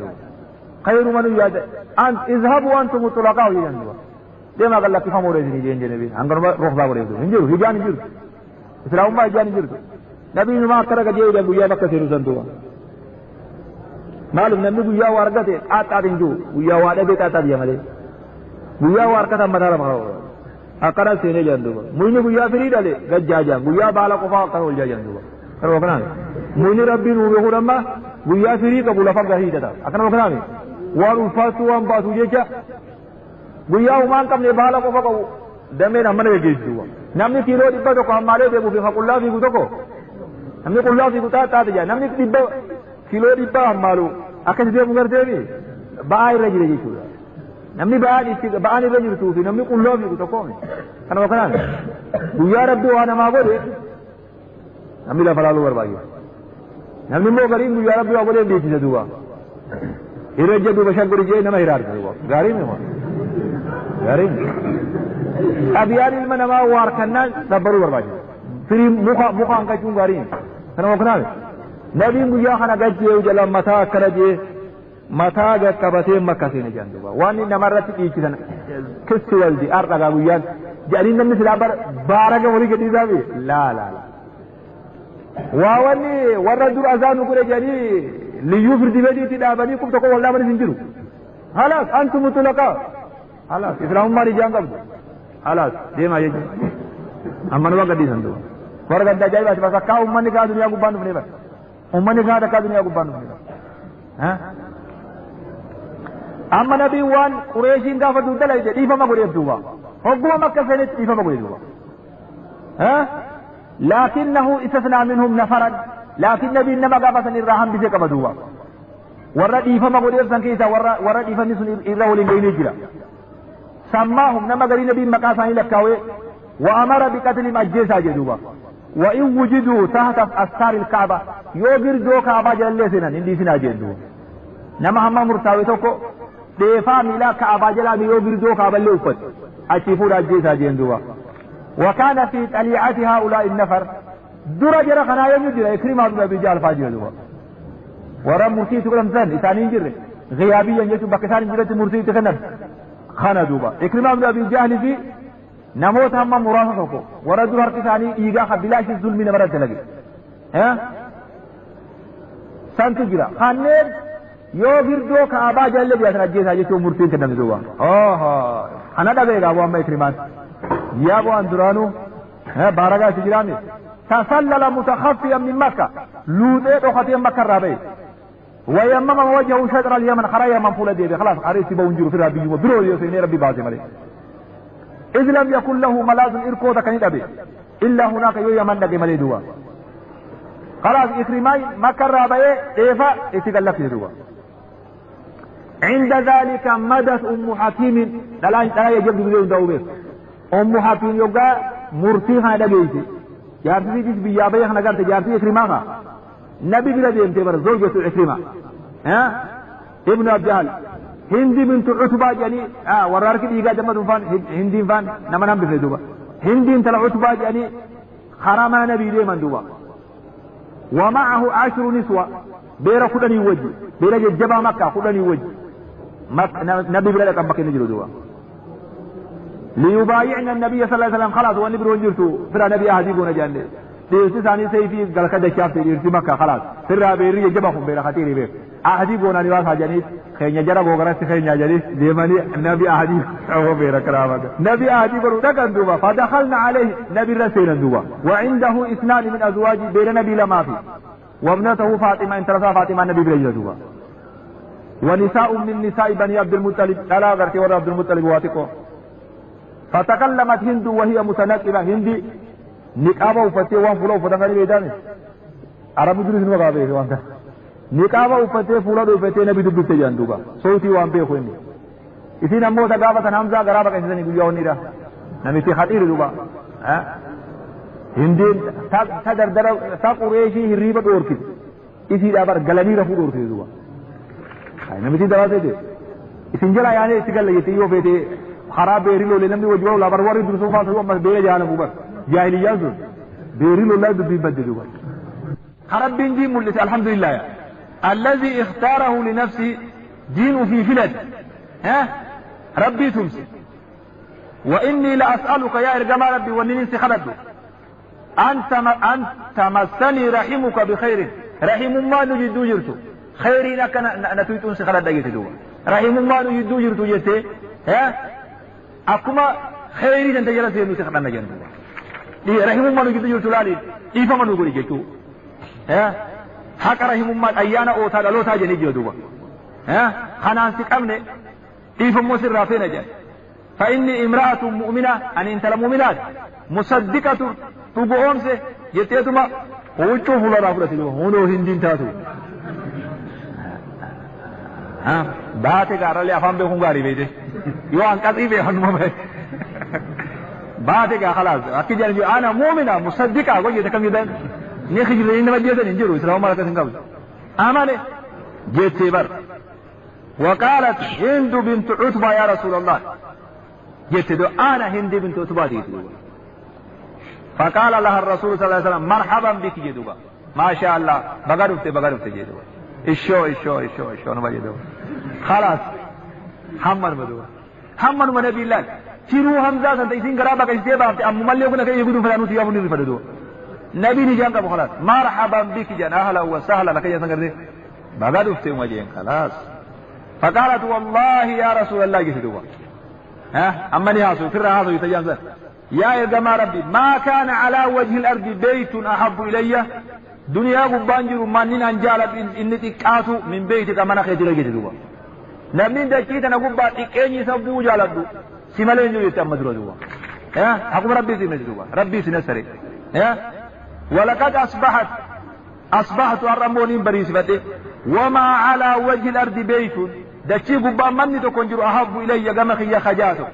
خير من ياد أنت اذهبوا أنتم طلقاء يجندوا ديما قال لك فهموا رجلي جين جنبي عنكر روح باقول يدو هنجرو هجان جرو إسلام ما هجان جرو نبي ما كرك جيل بويا بكة سيرسندوا معلوم نبي بويا وارجته آتادينجو بويا وارجة بيت آتاديا ماله بويا وارجة مدار ماهو أكرا سينه جندوا ميني بويا فريد عليه گجاجا بويا بالا كفا كرول جندوا كرو كنا ميني ربي نوبه خورما بويا فريد كبولا فقه هيدا أكنا كنا مي وارو فاسو أم باسو جيكا بويا ومان كم نبالا كفا كو دمين أمنا يجيزوا نمني كيلو دبا تو كام ماله دبو في خلا في كتوكو نمني خلا في كتا تاجا نمني دبا كيلو دبا مالو أكن دبا مغرتني باي رجل جيشوا نمني بااني رجل توفي نمني خلا في كتوكو كنا كنا بويا ربي وانا ما بودي نمني لا فرالو وربايو نمني مو غريم بويا ربي وابودي بيتي دوا إرجع بشكل رجال نما يرار دوا غريم ما غريم أبيان المنما واركنا دبروا ورباج في مخا أنك تون غارين كنا مكنا نبي مجا خنا جاي وجلا متا كرجي متا جت كبتين مكاسين جاندوا واني نمرت إيشان كسول دي أرقى غويان جالين نمني سلابر بارك ولي كتير لا لا لا واني ورد أذان وكره جالي ليوفر دبادي تدابني كم تقول والله من زنجرو خلاص أنتم مطلقاء خلاص إسلام ما رجعان قبض خلاص ديما يجي أما نوع قدي سندو فرق أنت جاي بس كا أمني كا دنيا قبان بني بس أمني كا دنيا قبان بني بس ها أما نبي وان قريشين كافر دودا لا يجي إيفا ما قريب دوبا هو مكة سنة إيفا ما قريب دوبا ها لكنه استثنى منهم نفرا لكن نبي إنما قابسني الرحم بسيك بدوبا ورد إيفا ما قريب سنكيسا ورد إيفا نسون إرهو لنجيني جرا سماهم نما غري نبي مقاساني لكاوي وأمر بقتل مجيسا جدوبا وإن وجدوا تحت أستار الكعبة يوغر جو كعبة جلال سنة نندي سنة جدوبا نما هم مرتاوي توكو ديفا ملا كعبة جلال يوغر جو كعبة اللي أفت أشيفور أجيسا جدوبا وكان في تليعة هؤلاء النفر درجة خنايا يجرى إكرمة بن أبي جهل فاجئ دوبا ورا مرتي تقولم سن إتانين جرى غيابيا يجب بكثار جرى مرتي تخنب خانا دوبا إكرمة بن أبي جهل في نموت هم مرافقه ورا دور كثاني إيجا خبلاش الظلم من مرة تلاقي ها سنت جرى خانين يوغر دو كعبا جل بياسنا جيسا جيسو مرتي تخنب دوبا خانا دبيغا وما إكرمان يابو أندرانو بارغا سجراني تسلل متخفيا من مكة لوديت وخطيا مكة رابي ويمم وجهه شطر اليمن خرايا من فول ديبي خلاص عريسي بونجر في ربي وبرو يوسيني ربي بازم عليه إذ لم يكن له ملاذ إركو دكني دبي إلا هناك يمن دقي ملي دوا خلاص إكرماي مكة رابي إيفا إتقلق دوا عند ذلك مدت أم حكيم لا يجب بدون دوبه أم حكيم يوغا مرتيها دقيتي جارتي جيس بيابي احنا قالت جارتي إكرماها نبي بلا ديمتي بر زوجة إكرمة ها ابن أبي جهل هندي بنت عتبة يعني ورارك ديجا جمد فان هندي فان نما نم بفيدوبا هندي انت عتبة يعني حرام نبي دي من دوبا ومعه 10 نسوة بيرا خدني وجه بيرا جبا مكة خدني وجه نبي بلا لك بكي نجلو دوبا ليبايعنا النبي صلى الله عليه وسلم خلاص والنبي رونجرتو فرا نبي أهديبونا جاني تيسي ثاني سيفي قال كده شافت يرتي مكة خلاص فرا بيري جبههم بيرا خطيري بير أهديبونا نواس هجانيت خينيا جرب وغرس خينيا جريس ديماني نبي أهديب أو بيرا كرامك نبي أهديب رودك دوبا فدخلنا عليه نبي رسيلا دوبا وعنده 2 من أزواجه بير نبي لما في وابنته فاطمة ان ترسى فاطمة نبي بيرا دوبا ونساء من نساء بني عبد المطلب لا غرتي ور عبد المطلب واتكو فتكلمت هند وهي متنقبة هندي نقابة وفتي وان فلو فتنغري بيداني عرب جلوس نوغابه وانت niqaaba uffatee fuula dhuunfatee nabi dubbiste jedhan duuba sootii waan beeku inni isin ammoo gaafatan hamzaa garaa baqaysisanii guyyaa onnidha namichi haxiiri duuba hindiin ta dardara ta qureeshii hirriiba dhoorkite isiidhaa bar galanii rafuu dhoorkite duuba namichi dabaasee isin jala yaanee itti galla jettee yoo feete karaa beerii loolee namni wajji waa bar warri dursuu faasuu ammas beera jaana buubar jaahiliyyaan sun beerii loolaa dubbii badde duuba ربين دين ملس الحمد لله الذي اختاره لنفسه دين في فلد ها ربي تمسي وإني لأسألك يا إرجام ربي وننسي خلده أن تمسني رحمك بخير رحم ما نجد جرته خير لك نتويت أنسي خلد يتدوه رحم ما نجد جرته يتي ها أكما خير أنت جلس ينسي خلد نجده رحم ما نجد جرته لالي إيفا ما نقول جرته حق رحم الله أيانا أوتا لوتا جني جدوبا خنان سكمني إيف موسر رافين جن فإني امرأة مؤمنة أن أنت المؤمنات مصدقة تبعون سي يتيتما وچو فلا رافلا سيدو هونو هندين تاتو باتي قارا لي أفهم بيخون غاري بيتي يو أنكسي بيخون مبين باتي قارا خلاص أكي جانجو أنا مؤمنة مصدقة قول يتكم يدن نيخي جلين ما جيتن انجروا إسلام مالك سنقبل آماني جيت سيبر وقالت هند بنت عتبة يا رسول الله جيت دو أنا هند بنت عتبة ديتو فقال لها الرسول صلى الله عليه وسلم مرحبا بك جدوبا ما شاء الله بغرفت جدوبا إشو نبا جدوبا خلاص حمد بدوبا حمد من نبي الله تيرو حمزة سنت إسين قرابا كيستيبا أم مليكونا كي يقولون فلانو تيابو نرفا دو نبي نجان كابو خلاص مرحبا بك جان أهلا وسهلا لك يا سنقر دي بغرفت وجين خلاص فقالت والله يا رسول الله جدوبا أمني هاسو كرا هاسو يتجانزل يا إرجما ربي ما كان على وجه الأرض بيت أحب إلي دنيا قبانجر مانين أنجالت إن تكاتو من بيتك من خيتي لك تدوبا نمين دكيت أنا قبا تكيني سبو جالدو سمالين جو يتأمد ردوبا حكم ربي سنسدوبا ربي سنسري ولقد أصبحت الرمونين بريسبته وما على وجه الأرض بيت دكي قبا من تكونجر أحب إلي قمخي خجاتو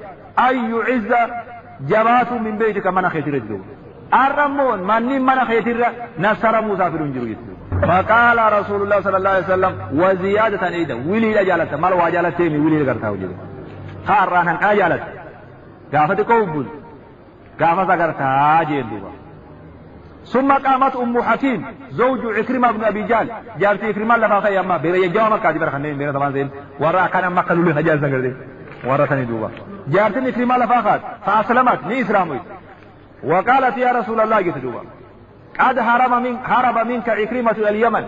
أي يعز جبات من بيتك من خيتر الدو الرمون من خيتر نصر موسى في الانجيل فقال رسول الله صلى الله عليه وسلم وزيادة ايضا ولي اجالت مال واجالت تيمي ولي غرتا وجد خارنا اجالت غافت قوبل غافت غرتا جيدوا ثم قامت ام حكيم زوج عكرمة بن ابي جهل جارتي عكرمة لفا خيما بير يجاما كادي برخنين بير طبعا زين ورا كان مقلول حجاز زغردي ورثني دوبا جارتني كريمة لفاقات فأسلمت ني إسلامي وقالت يا رسول الله جت دوبا قد هرب منك عكرمة اليمن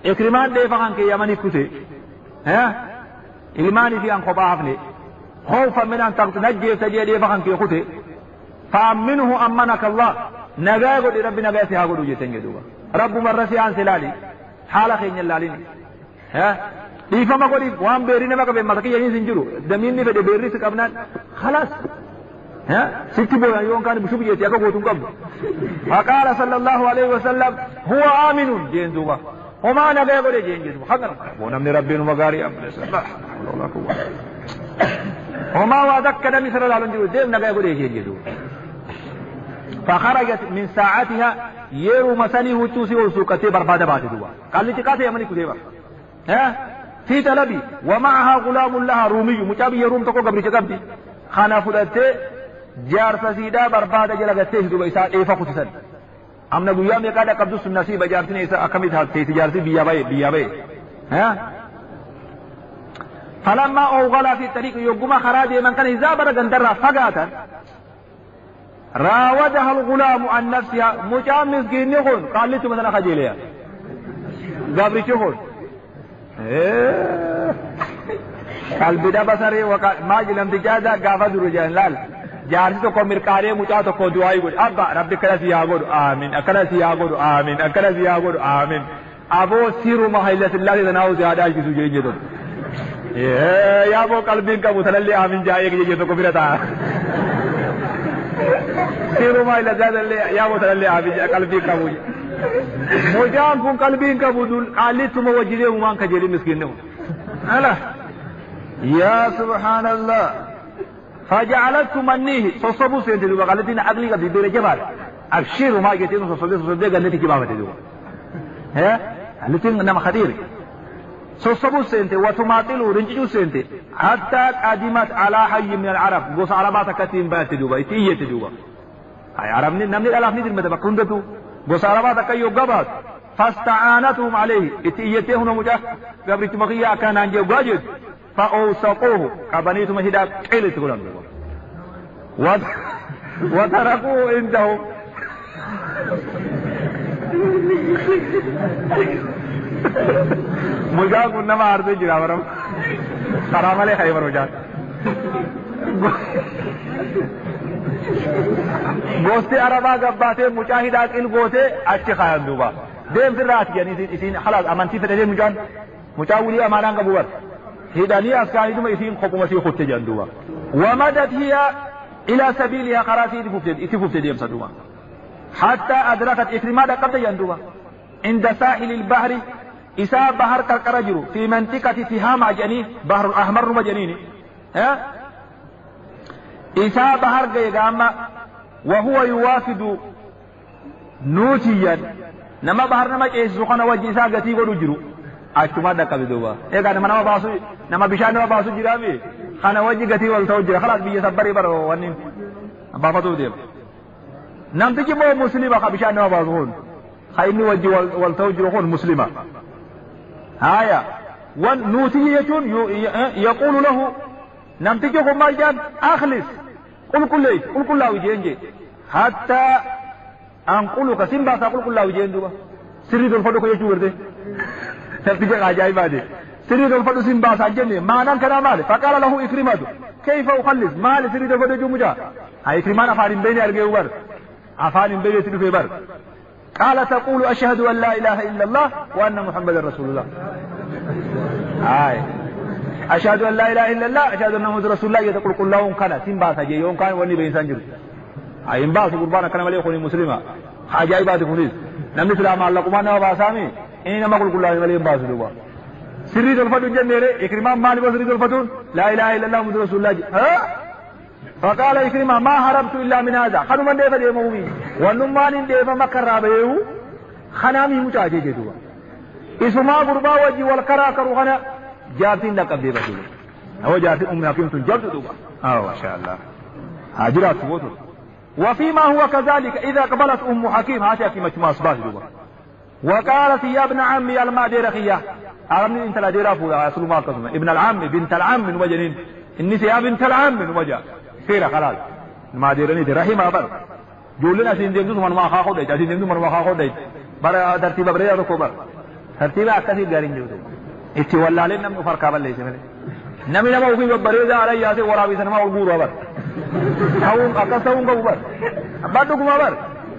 عكرمان دي فقان كي يمني كتي إلماني في أن قباحفني خوفا من أن تنجي سجي دي فقان كي كتي فأمنه أمنك الله نجاي قد ربي نجاي سيهاقود وجتنجي دوبا رب مرسي عن سلالي حالة خين يلالين dhiifama godhiif waan beerii nama qabe masakii yaniin sin jiru damiinni fedhe beerris qabnaan khalaas sitti booyan yoon kaan bishu biyyeetti akka gootuun qabdu faqaala sallallahu alaihi wasallam huwa aaminun jeen duuba homaa nagaya godhe jeen jedhu hagan boo namni rabbiin uma gaarii amne sallah homaa waa dakka namni sirra laalun jiru deem nagaya godhe jeen jedhu فخرجت من ساعتها يرو مسني وتوسي وسوقتي برباده باتدوا قال لي تقاتي يمني كتيبا في طلبي ومعها غلام لها رومي مجابي يروم تكو قبري تقبدي خانا فلتي جار سيدا برباده جلغتي دوبا إساء إيفا قتسد أمنا قيام يقادا قبض النصيب جارتني إساء أكمل هالتي تجارتي بيابي فلما أوغلا في الطريق يقوم خراجي من كان إزابر غندرها فقاتا راودها الغلام عن نفسها مجام مسكين يقول قال لي مثلا خجيليا قبري تقول قلبي دا بصري ما جلم تجادا قافة رجال لال جارسي تكو مركاري مجا تكو دعاء يقول أبا ربي كرسي يقول آمين أكرسي يقول آمين أكرسي يقول آمين أبو سيرو محيلة الله تناو زيادة كسو جيجي جدو يا أبو قلبين كبو تلالي آمين جائے جيجي تكو فرطا سيروا ما إلى زاد اللي يا وتر اللي عبي قلبي كابوج مجان كون قلبي كابودول عليتم وجديه وما كجري مسكينه ألا يا سبحان الله فجعلت تمنيه صصبوا سيدي وقالتين أغلي قد يدير جبال أبشروا ما جتين صصبوا قالتي كبابة دوا ها قالتين نما خدير صصبوا سنتي وتماطلوا رنجوا سنتي حتى قدمت على حي من العرب قص عربات كتيم بات دوا تيجي دوا هاي عربني نمني الألاف ندير متى بكوندتو قص عربات كيو قبات فاستعانتهم عليه تيجي هنا مجا قبل تمغيا كان عنجو قاجد فأوسقوه قبنيت مهدا قيل تقولون وتركوه عنده مجاك نما عرض جرا ورم حرام عليه خيبر مجاك गोस्ते अरबा गब्बाते मुजाहिदा किल गोते अच्छे खायन दुबा देम फिर रात यानी इसीन खलास अमंती फतेह मुजान मुचावली अमाना कबूर هدانية أسكانيتم إثيم خبو مسيح خدت جندوا ومدت هي إلى سبيلها قراتي إتفوفت ديم صدوا حتى أدركت إكرماد قد جندوا عند ساحل البحر إساء بحر كالكرجر في منطقة تهام جنين بحر الأحمر مجنين إساء بحر قيقام وهو يوافد نوتيا نما بحر نما إسوخنا وجه إساء قتيب ورجرو achuma da kabiduba ega nama baasu nama bishaan nama baasu jirami kana waji gati wal tawjira khalas biya sabari baro wanin babatu dem namtiji mo muslima ka bishaan nama baasu hon khayni waji wal tawjira hon muslima haya wan nuti yatun yaqulu lahu namtiji ko maljan akhlis qul kullahu jenje hatta anquluka simba sa qul kullahu jenduba sirri dol fodo ko yechu werde تفتجع عجائب هذه سريد الفضل سنباس الجنة ما نان كلام ماله فقال له إكرمته كيف أخلص مال سريد الفضل جمجا هاي إكرمان أفعال بين أرجو بر أفعال بين تلفي بر قال تقول أشهد أن لا إله إلا الله وأن محمد رسول الله هاي أشهد أن لا إله إلا الله أشهد أن محمد رسول الله يتقول كل لهم كان سنباس أجي يوم كان وني بين سنجر هاي إنباس قربانا كلام عليه خوني مسلمة عجائب هذه خوني نمني سلام الله قمانا وباسامي إنما قل كل الله مليم باس دوبا سريد الفتون جنيرة إكرمان مالي وسريد الفتون لا إله إلا الله محمد رسول الله ها فقال إكرمان ما هربت إلا من هذا خنو من ديفا ديما مومي ونمان ديفا مكر رابيو خنامي متاجي جدوا اسما قربا وجي والكرا كروخنا جارتين لك أبدي بسيطة هو جارتين أمنا كنتم جبت دوبا ما شاء الله هاجرات سبوتو وفيما هو كذلك إذا قبلت أم حكيم هاتي أكي مجمع أصباح دوبا وقالت يا ابن عمي المادير خيا أرمني انت لا ديرا فولا أصل ما قسم ابن العم بنت العم من وجنين النساء يا بنت العم من وجه خير خلاص الماديرني رحمه أبر جولنا سيندم من ما خاخو ده سيندم من ما خاخو ده بر ترتيب بريا ركوبر ترتيب أكثر جارين جوده اتولى لنا من فرق قبل ليس منه نمي نما وفي بريا على ياسي ورا بيسنا ما أقول أبر هون أكثرون كوبر بدو كوبر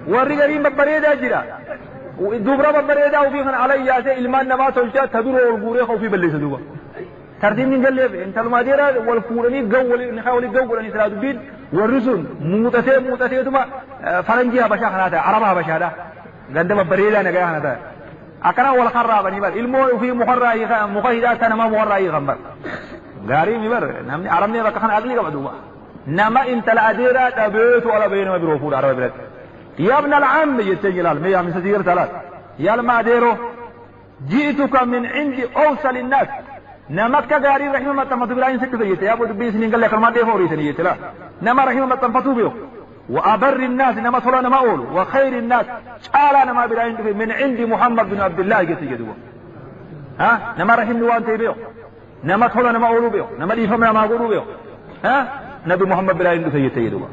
وري قريب بريا جرا دوبرا ببريدا وفي خن علي ياسي إلمان نما تلجا تدور والغوري خوفي بليس دوبا ترتيب من قلب انت الماديرة والفورني قول نحاول قول أن يسراد الدين والرسل موتسي دوما فرنجيها بشا خناتا عربها بشا دا قندما بريدا نقايا خناتا أكنا والخرابة نبال المو في مخرائي مخيدات نما مخرائي غنبر غاري نبال نمني عربني بك خن أقلي قبع دوبا نما انت العديرة تبيت ولا بينما بروفور عربي بلد يا ابن العم يتجلال ميا من سدير ثلاث يا الماديرو جئتك من عند أوصل الناس نمك غاري رحمه الله تمتو بلاين سكت يتي يا ابو دبيس نقول لك ما دي فوري سني يتلا نما رحمه الله تمتو بيو وأبر الناس نما صلى نما أول وخير الناس قال نما بلاين من عند محمد بن عبد الله يتجدوا ها نما رحمه وانت بيو نما صلى نما أول بيو نما دي فما ما أقولوا بيو ها نبي محمد بلاين يتجدوا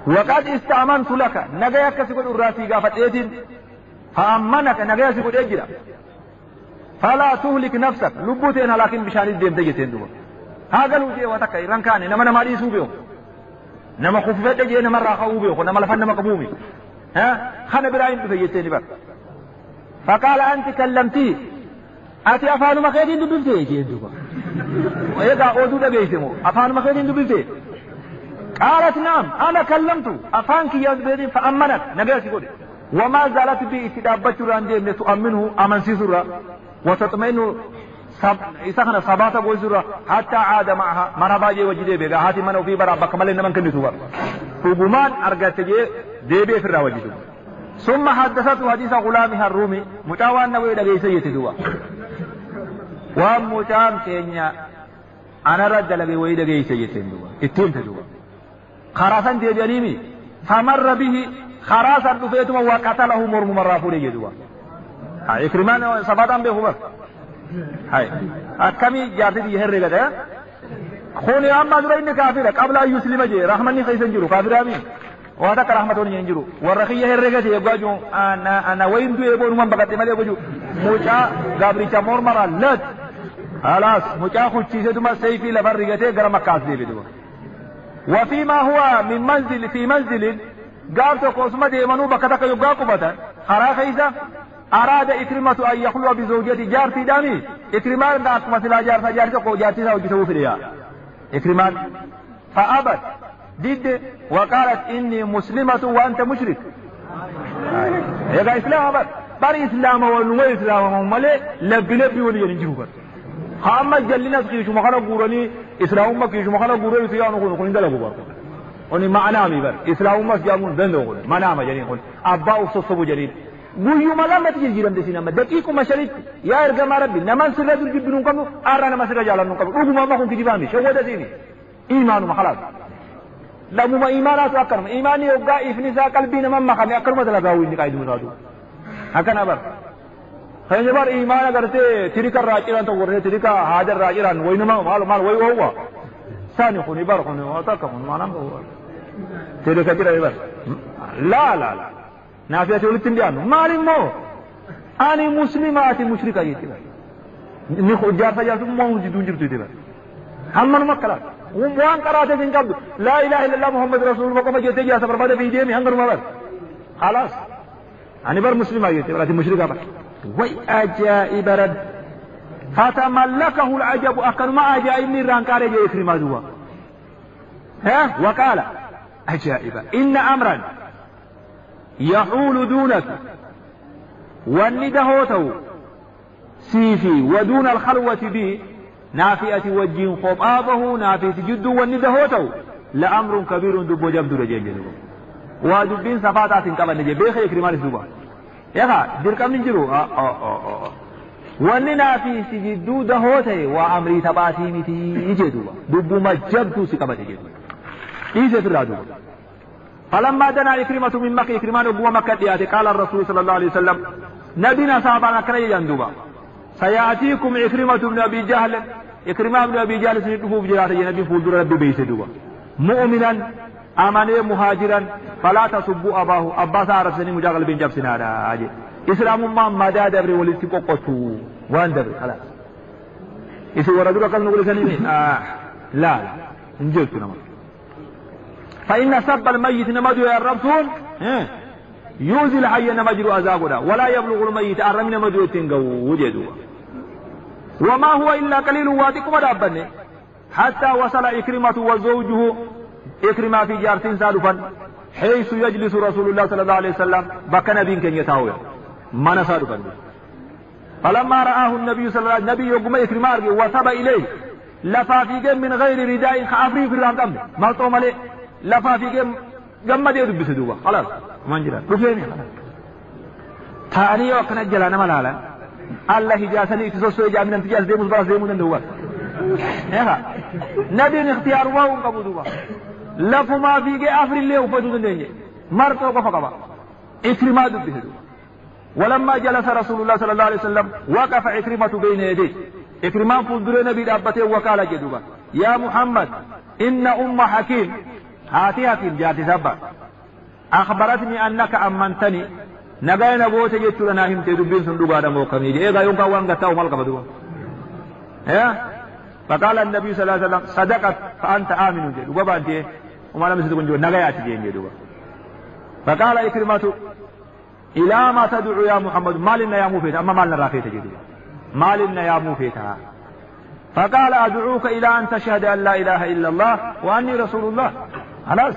وقد استأمنت لك نجاك سكون الراسي قافت إيتين فأمنك نجاك سكون إجرا فلا تهلك نفسك لبوتين لكن بشان الدين تجتين دوبا هذا الوجه وتك إيران كان نما نما ليسو بيو نما خففت تجي نما راخو بيو نما لفن نما قبومي ها خنا براين تجتين بقى فقال أنت كلمتي أتي أفعل ما خيرين دبلتي يجين دوبا ويقع أودو دبيتمو أفعل ما خيرين دبلتي قالت نعم أنا كلمته أفانك يا زبيدين فأمنت نقلت يقول وما زالت بي اتدابت راندي تؤمنه أمن سيسرا وتطمئن إسخنا صباتا بوزرا حتى عاد معها مراباجي وجدي بيغا هاتي منو في برا بكمل نمن كنتو وغمان أرغت جي ديبي في الراوجدو ثم حدثته حديث غلامها الرومي متاوان نوي دغي سيتدوا ومتام كينيا أنا رد لغي وي دغي سيتدوا اتين تدوا خراسان دي جنيمي فمر به خراسا دفيتما وقتله مرم مرافوري يدوا إكرمان صباتان بيخبر هاي أكمي جاتي يهرج ده خوني أما درين كافر قبل أن يسلم جي رحمني خيسن جرو كافر أمين وهذا كرحمتون ينجرو والرخي يهرج جي يبغاجو أنا وين دو يبون من بقتي مالي يبغاجو موجا غابري تامور مرا لد خلاص موجا خود چیزه دوما سيفي لبرجته غرام كاس دي بدو وفيما هو من منزل في منزل قالت قسمة دي منو بكتك يبغا قبتا خرا خيسا أراد إكرمة أن يخلو بزوجته جارتي دامي إكرمان داك مثلا جارتي كو جارتي ساو جسو فريا إكرمان فأبت ضد وقالت إني مسلمة وأنت مشرك يا إسلام أبت بار إسلام ونوى إسلام ومالي لبي ولي ينجروا بر خامة جلنا سكيشو مخانا قوراني إسلام ما كيشو مخانا قوراني سيانو كون دلقوا بر وني معنامي بر إسلام ما سيامون دندو معنامة جنين كون أبا وصصبو جنين guyyuu malamatti jijjiiramte sinama daqiiquma sharitti yaa ergamaa rabbi naman sirra dur jibbinu hin qabnu arra nama sirra jaalannu hin qabnu dhuguma amma kun kijibaami shawwada siini imaanuma khalaas lamuma imaanaatu akkanuma imaanni yoggaa ifni isaa qalbii naman makame akkanuma dalagaa winni qaayidu taatu akkana bar kayne bar imaana gartee tirika irraa ciran ta'u warree tirika haada irraa ciran waynuma maal way wawwa saani kuni bar kuni waa takka kun maanam tirika cira bar la نافية ولتن ديانو مالي مو أنا مسلمات مشركة يتبع نخو جارتا جارتا موجودون جرتو يتبع همّن مكلا وان قراتة من قبل لا إله إلا الله محمد رسول الله وقم جيتي جاسا بربادة في ديمي هنگر مبر خلاص أنا بر مسلمة يتبع لكن مشركة بر وي أجائب رد فتملكه العجب أكن ما أجائب من رانكاري جي إكرما دوا وقال أجائب إن أمرا يحول دونك والندهوته سيفي ودون الخلوة به نافئة وجه خطابه نافئة جد والندهوته لأمر كبير دب وجبد رجال جنوب ودبين صفاتات كما نجي بيخي كريمان الزبا يخا دركم نجرو وننا في سجد دهوته وأمري تباتي متي يجدوا دب مجبت سكما تجدوا إيجي في الرادو فلما دنا إكرمة من مكة إكرمان أبو مكة دياتي قال الرسول صلى الله عليه وسلم نبينا صحابنا كري يندوبا سيأتيكم إكرمة بن أبي جهل إكرمة بن أبي جهل سيدفو بجراتي نبي فولدر ربي بيسدوبا مؤمنا آمني مهاجرا فلا تصبوا أباه أبا سعرف سني مجاغل بن جبسنا راجي إسلام ما مدى دبري ولسكو قطو وان دبري خلاص إسي وردوك قال نقول سنيني لا انجلت نمو فإن سب الميت نمجو يا الربسون يوزي الحي نمجو أزاقنا ولا يبلغ الميت أرم نمجو تنقو وجدوا وما هو إلا قليل واتكم دابني حتى وصل إكرمة وزوجه إكرمة في جارتين سالفا حيث يجلس رسول الله صلى الله عليه وسلم بكنا بين كن يتاوي من سالفا فلما رآه النبي صلى الله عليه وسلم النبي يقوم إكرمة وثب إليه لفا في من غير رداء خافري في الرقم مالطوم عليه لفا في جمد يدب بسدوبة خلاص منجرة رفيني خلاص تاني وقنا جلانا ملالا الله جاسني تسوسو جا من انتجاز ديموس براس ديمون اندوبة نبي اختيار واو قبودوبة لفو ما في أفر اللي وفدود دينجي مرتو قفقبا إكرمة دب بسدوبة ولما جلس رسول الله صلى الله عليه وسلم وقف إكرمة بين يديه إكرمة فدر نبي دابته وقال جدوبة يا محمد إن أم حكيم هاتي حكيم جاتي سبا أخبرتني أنك أمنتني نغاينا بوته جيتو لنا هم تدبين صندوق هذا موقمي إيغا يونغا وانغا تاو مالك بدوا فقال النبي صلى الله عليه وسلم صدقت فأنت آمن جيد وبابا أنت وما لم يسدقون جو نغاياتي جيد فقال إكرمة إلى ما تدعو يا محمد مالنا يا موفيت أما مالنا رافيت جيد مالنا يا موفيتها فقال أدعوك إلى أن تشهد أن لا إله إلا الله وأني رسول الله خلاص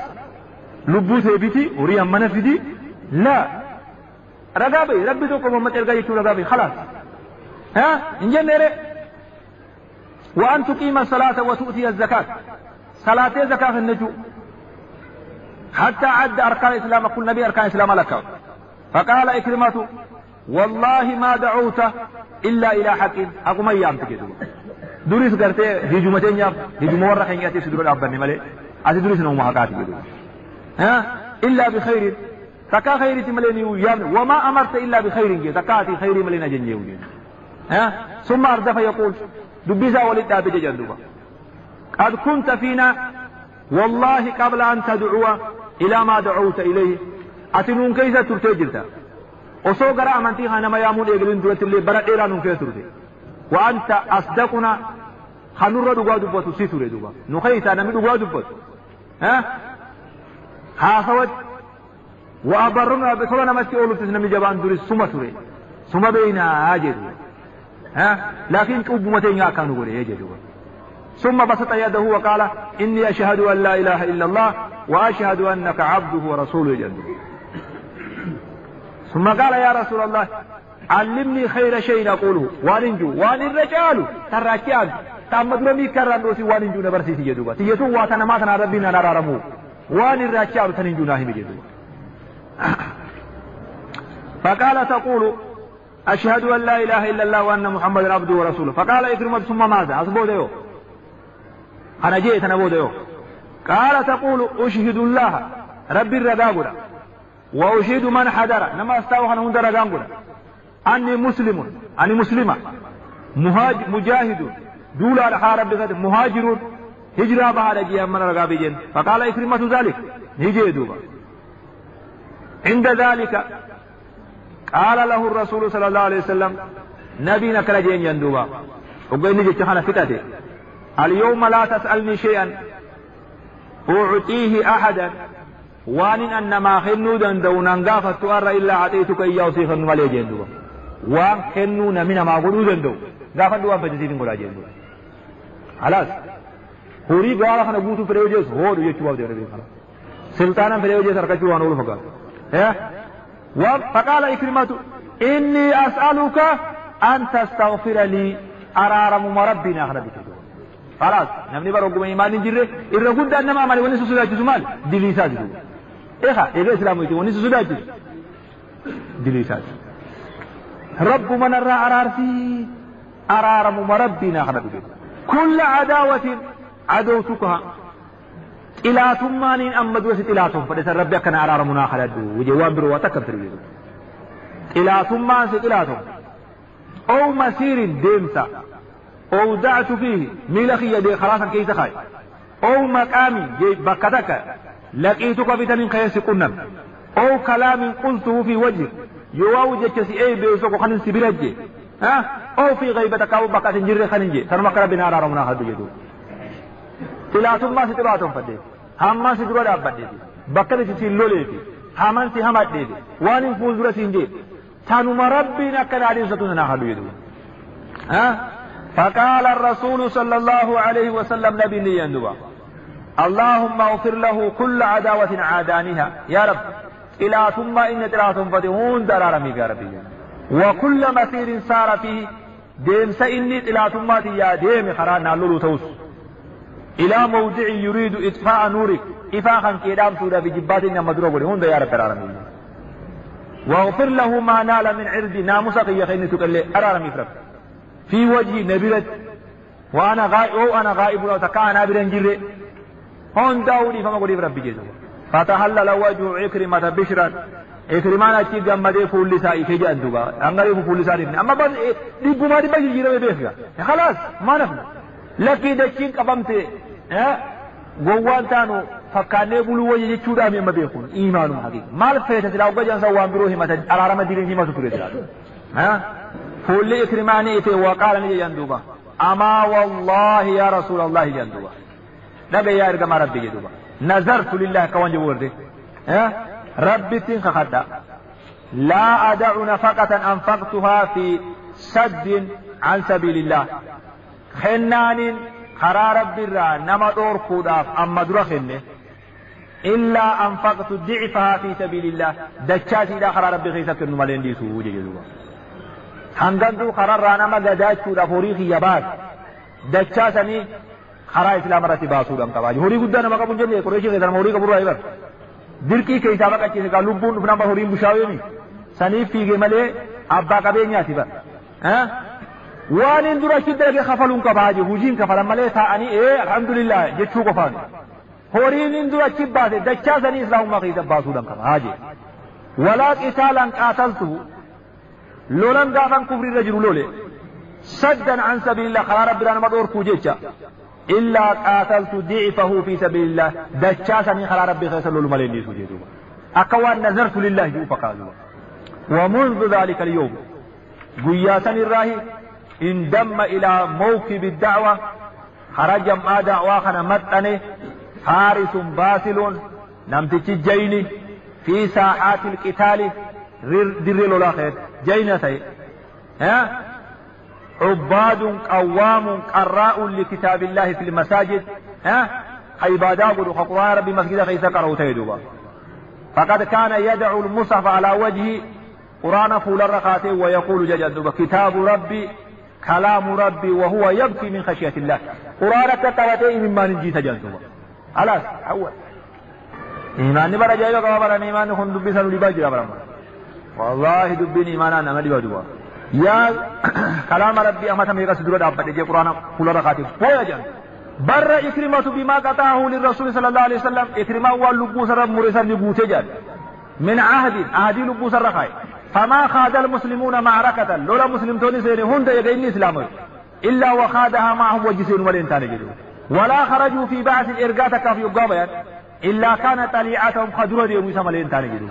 لبوته بيتي وري أمنا فيدي لا رقابي ربي توقف محمد إرقا يشو رقابي خلاص ها إنجن نيري وأن تقيم الصلاة وتؤتي الزكاة صلاة زكاة النجو حتى عد أركان الإسلام كل نبي أركان الإسلام لك فقال إكرمة والله ما دعوت إلا إلى حق أقوم أيام تكيدو دوريس قرتي هجومتين ياب هجوم ورخين ياتي سدور الأبني ملي أتي دوريس نوم حقاتي كيدو ها إلا بخير تكا خير تمليني ويام وما أمرت إلا بخير تكاتي خير ملينا جنيو ها ثم أردف يقول دبيزا ولد أبي جندوبا قد كنت فينا والله قبل أن تدعو إلى ما دعوت إليه أتنون كيسا ترتجلتا وصو قرأ منتيها نما يامون إيقلين دولت اللي برا إيرانون كيسا ترتي وأنت أصدقنا خنور دقوا دبوتو سيسوري دقوا نخيسا نمي دقوا دبوتو ها حاصوت وأبرنا بصورنا مسي أولو تسنمي جبان دوري سما سوري سما بينا آجدوا ها لكن كبمتين يا كانوا قولي يجدوا ثم بسط يده وقال إني أشهد أن لا إله إلا الله وأشهد أنك عبده ورسوله جل ثم قال يا رسول الله علمني خير شيء أقوله واننجو وان الرجال تراكيان تامد رمي كرندوسي واننجو نبرسي تيجدوا تيجدوا واتنا ماتنا ربنا نرارمو وان الرجال تننجو ناهم جدوا فقال تقول أشهد أن لا إله إلا الله وأن محمد عبده ورسوله فقال إكرمة ثم ماذا أصبو ديو أنا جئت أنا بوديو قال تقول أشهد الله ربي الرقاقنا وأشهد من حضر نما استوحنا هند رقاقنا أني مسلم أني مسلمة مجاهد دول على حارب مهاجر هجرة بهذا جيه من رقابيجين فقال إكرمة ذلك هجي دوبا عند ذلك قال له الرسول صلى الله عليه وسلم نبينا كرجين يندوبا وقال نجي تخانا فتاته اليوم لا تسألني شيئا أعطيه أحدا وان أنما خنو دندون انقافت أر إلا عطيتك إياه صيفا ولي جندوا وان خنون من ما قلوا دندو قافت دوان فتسيدين قلا جندوا خلاص هوري قال خنا بوتو فريوجيس هور يكتوا دي ربي خلاص سلطانا فريوجيس أركتوا وانولو فقال فقال إكرمة إني أسألك أن تستغفر لي أرارم مربنا أخربك خلاص نمني بروق ما إيمان نجري الرجل ده نما عمل ونسوا سلاج زمان دليسات إيه إيه إسلام يتي ونسوا سلاج دليسات رب من الرا أرارتي أرارم مربنا أخربك كل عداوة عدوتكها إلى ثمان أمد وسط إلى ثم فليس ربك كان أرارمنا خلد وجواب برواتك فريد إلى ثمان ست إلى ثم أو مسير ديمسا أو دعت فيه ميلخي يدي خلاصا كي تخاي أو مقامي بكتك لقيتك بتن قيس قنم أو كلام قلته في وجهك يواوجك سي بيسوك خنن سبيلج ها أو في غيبتك أو بكات جر خننجي سنمك ربنا أرارمنا خلد جدو إلى ثم ستباتهم فدي هما ستبا دابدي بكت سيلوليتي همان سي همات دي وان فوزر سينجي كانوا مربينا كان عليه ستنا خلد جدو ها فقال الرسول صلى الله عليه وسلم نبي يندوا اللهم اغفر له كل عداوة عادانها يا رب إلى ثم إن تلاتهم فتهون درارمي يا ربي وكل مسير سار فيه ديم سإني إلى ثم يا ديم خرانا لولو توس إلى موضع يريد إطفاء نورك إفاقا كيدام سورة بجبات مدروب هون يا رب درارمي واغفر له ما نال من عرض ناموسك يخين تكلي أرارمي فرق في وجهي نبيلت وأنا غائب لو تكانا برنجر هون داودي فما قولي بربي جيزو فتحلل وجه عكرمة بشرا عكرمان أشي قمدي فول لسائي في جأندوغا أنغري فول لسائي أما بس ديبو ما دي بجي جيرا بيفغا خلاص ما نفنا لكي دكين قبمت قوان تانو فكاني بلو وجه جيشودا ميما بيخون إيمان حقيق مال فيتا تلاو قجان سوان بروه متى أرارم ديرين هما سكري تلاو فول إكرماني إتي وقال نجي جندوبا أما والله يا رسول الله جندوبا نبي يا إرقام ربي جندوبا نظرت لله كوان جبور ربي تنخ خدا لا أدع نفقة أنفقتها في سد عن سبيل الله خنان خرا ربي را نما دور خوداف أما درخنه إلا أنفقت ضعفها في سبيل الله دجاج إلى خرى ربي خيسك النمالين دي سوجي جدوا هنگندو خرى رانا ما قداج كورا فوريخي يباس دجاجني خرى إسلام رتي باسو دم كباج هوري قدنا ما كبون جنيه قريشي غير هوري كبرو أيبر دركي كيسا بقى كيسا قالوبون فنام هوري مشاويني سنيف في جمله أبا كبيني أتبا ها وان درا شدة خفلون كباج وجين كفلا ملء ثاني إيه الحمد لله جتشو كفاني هورين درا كباج دجاجني إسلام ما قيد باسو دم كباج ولا قتالا قاتلته لولن غافن كفر الرجل لولي صدا عن سبيل الله خلا ربنا مدور كوجيتشا إلا قاتلت ضعفه في سبيل الله دجاجني خلا ربي خيسلو الملين سوجيتو أكوان نذرت لله جو فقالوا ومنذ ذلك اليوم قياسا الراهي اندم إلى موكب الدعوة خرج ما دعوة خنا متنه حارس باسل نمتج جيني في ساحات القتال در الأخير جينتي ها عباد قوام قراء لكتاب الله في المساجد ها عبادا قدوا قرآن ربي مسجد خيسا قرأوا تيدوبا فقد كان يدعو المصحف على وجه قرآن فول الرقاتي ويقول جدوبا كتاب ربي كلام ربي وهو يبكي من خشية الله قرآن تتواتي مما نجي تجدوبا خلاص أول إيمان نبرا جايبا كما برا إيمان نخون دبي سنو لبا جرا برا والله دبين إيمانا نما لبا دوا يا كلام ربي أما تميغا سدورة دابا جي قرآن فول الرقاتي بويا جان بر إكرمة بما قطعه للرسول صلى الله عليه وسلم إكرمة واللبوس رب مرسا لبوتي جان من عهد لبوس الرخاي فما خاض المسلمون معركة لولا مسلم توني سيري هند يدين إسلامي إلا وخاضها معهم وجسين والإنتان جدو ولا خرجوا في بعث الإرقات كافي قابيا إلا كانت طليعتهم خدروا دي ويسام الإنتان جدو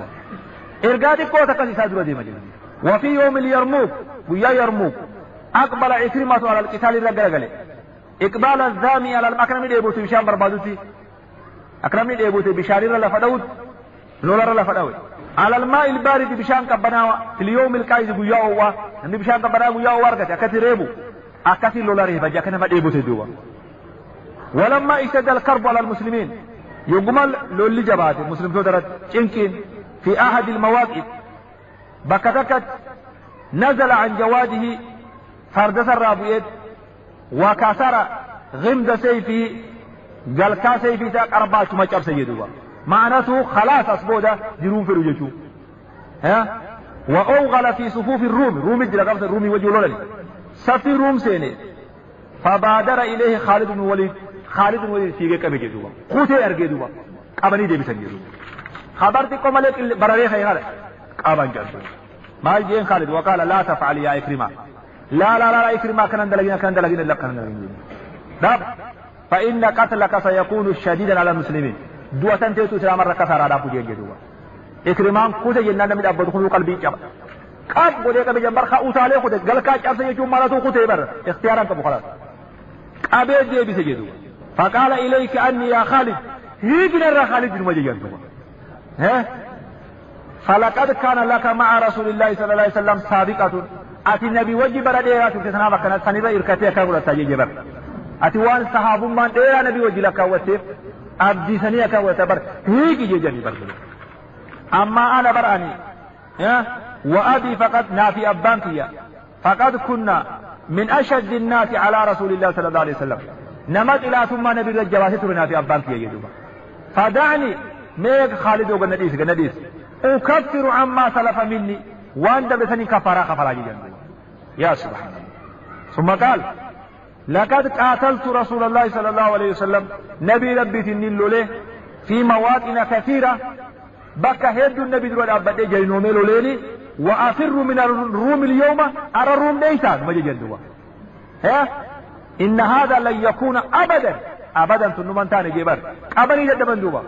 إرقات قوة كسي دي مجدو وفي يوم اليرموك ويا يرموك أقبل إكرمة على القتال الرقل إقبال الزامي على الأكرم ديبوتي بشام بربادوتي أكرم ديبوتي بشارير لفدود لولر لفدود على الماء البارد بشان كبناوا في اليوم الكايز بياوا عندي بشان كبناوا بياوا ورقة أكثر ريبو أكثر لولر بجا كنا ما ديبوتي دوا ولما اشتد الكرب على المسلمين يقمل لولي جبات المسلم تودرت يمكن في أحد المواقف بكتكت نزل عن جواده فردس الرابيت وكسر غمد سيفي قلقا سيفي تاك أربعة مجر سيدوا معناته خلاص أسبودا جروم في رجوع ها وأوغل في صفوف الروم الجلقاء الرومي وجه لولي صفي روم سيني فبادر إليه خالد بن وليد فيك كم جدوا قوتي أرجدوا أبني دي بسنجدوا خبرتكم ملك براري خيال أبن جدوا ما يجين خالد وقال لا تفعل يا إكرمة لا إكرمة كان دلقين لك داب فإن قتلك سيكون شديدا على المسلمين دوا تنتهي تسلام الركسة رادا فجي جدوا إكرمان كوتا جنان من أبو دخلوا قلبي جبا قاب بوديك بجنبر خاوت عليه خودت قال كاج أرسي يجوم مالتو خوتي بر اختيارا كبو خلاص قابي جي بسجدوا فقال إليك أني يا خالد هيبنا الرا خالد بن مجيان ها فلقد كان لك مع رسول الله صلى الله عليه وسلم سابقة أتي النبي وجه برديرات تسنا بكنا سنبا إركتي كابولا تاجي جبر أتي وان صحاب من ديرا نبي وجه لك وسيف أبدي سنيا كوتبر هيجي جيجاني برضو أما أنا براني وأبي فقد نافي أبانكيا فقد كنا من أشد الناس على رسول الله صلى الله عليه وسلم نمت إلى ثم نبي الجواسط نافي أبانكيا يدوبا فدعني ميك خالد وقنديس أكفر عما سلف مني وأنت بسني كفرا جيجان يا سبحان الله ثم قال لقد قاتلت رسول الله صلى الله عليه وسلم نبي ربي تنين له في مواطن كثيرة بك هيد النبي درود أبدا جينومي لوليني وأفر من الروم اليوم أرى الروم ليسان ما جندوا ها إن هذا لن يكون أبدا تنمان تاني جبر أبني جد مندوبا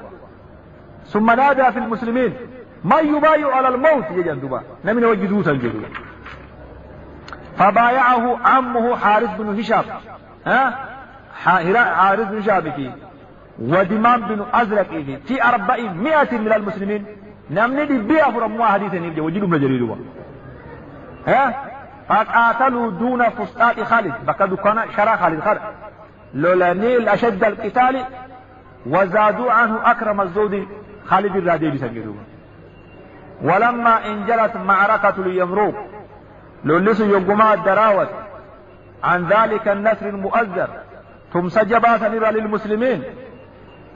ثم نادى في المسلمين من يبايع على الموت جندوا نمن وجدوه سنجدوا فبايعه عمه حارث بن هشام حارث بن هشام ودمام بن أزرق في 400 من المسلمين نمني بيا فرموا حديثا يبدأ وجدوا من جريدوا فقاتلوا دون فسطاط خالد بكدوا كان شرى خالد لولا نيل أشد القتال وزادوا عنه أكرم الزود خالد الرادي بسجدوا. ولما انجلت معركة اليمروك لولس يقما الدراوت عن ذلك النصر المؤزر ثم سجبات نرى للمسلمين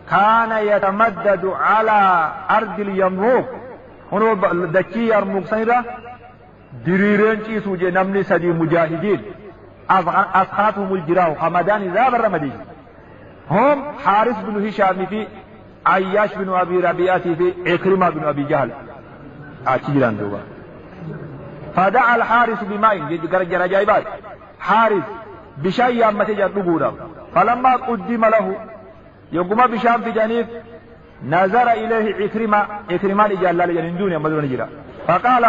كان يتمدد على أرض اليمروك هنا دكي يرموك سنرى دريرين شيسو جنمني سدي مجاهدين أسخاتهم الجراو حمدان ذاب الرمدي هم حارس بن هشام في عياش بن أبي ربيعة في عكرمة بن أبي جهل أتجران دوبا. فدعا الحارس بماء جرى جايبات حارس بشاي أمتي جاءت نقودا فلما قدم له يقوم بشام في جانب نظر إليه عكرمة لجلال جنين دوني مدون جرا فقال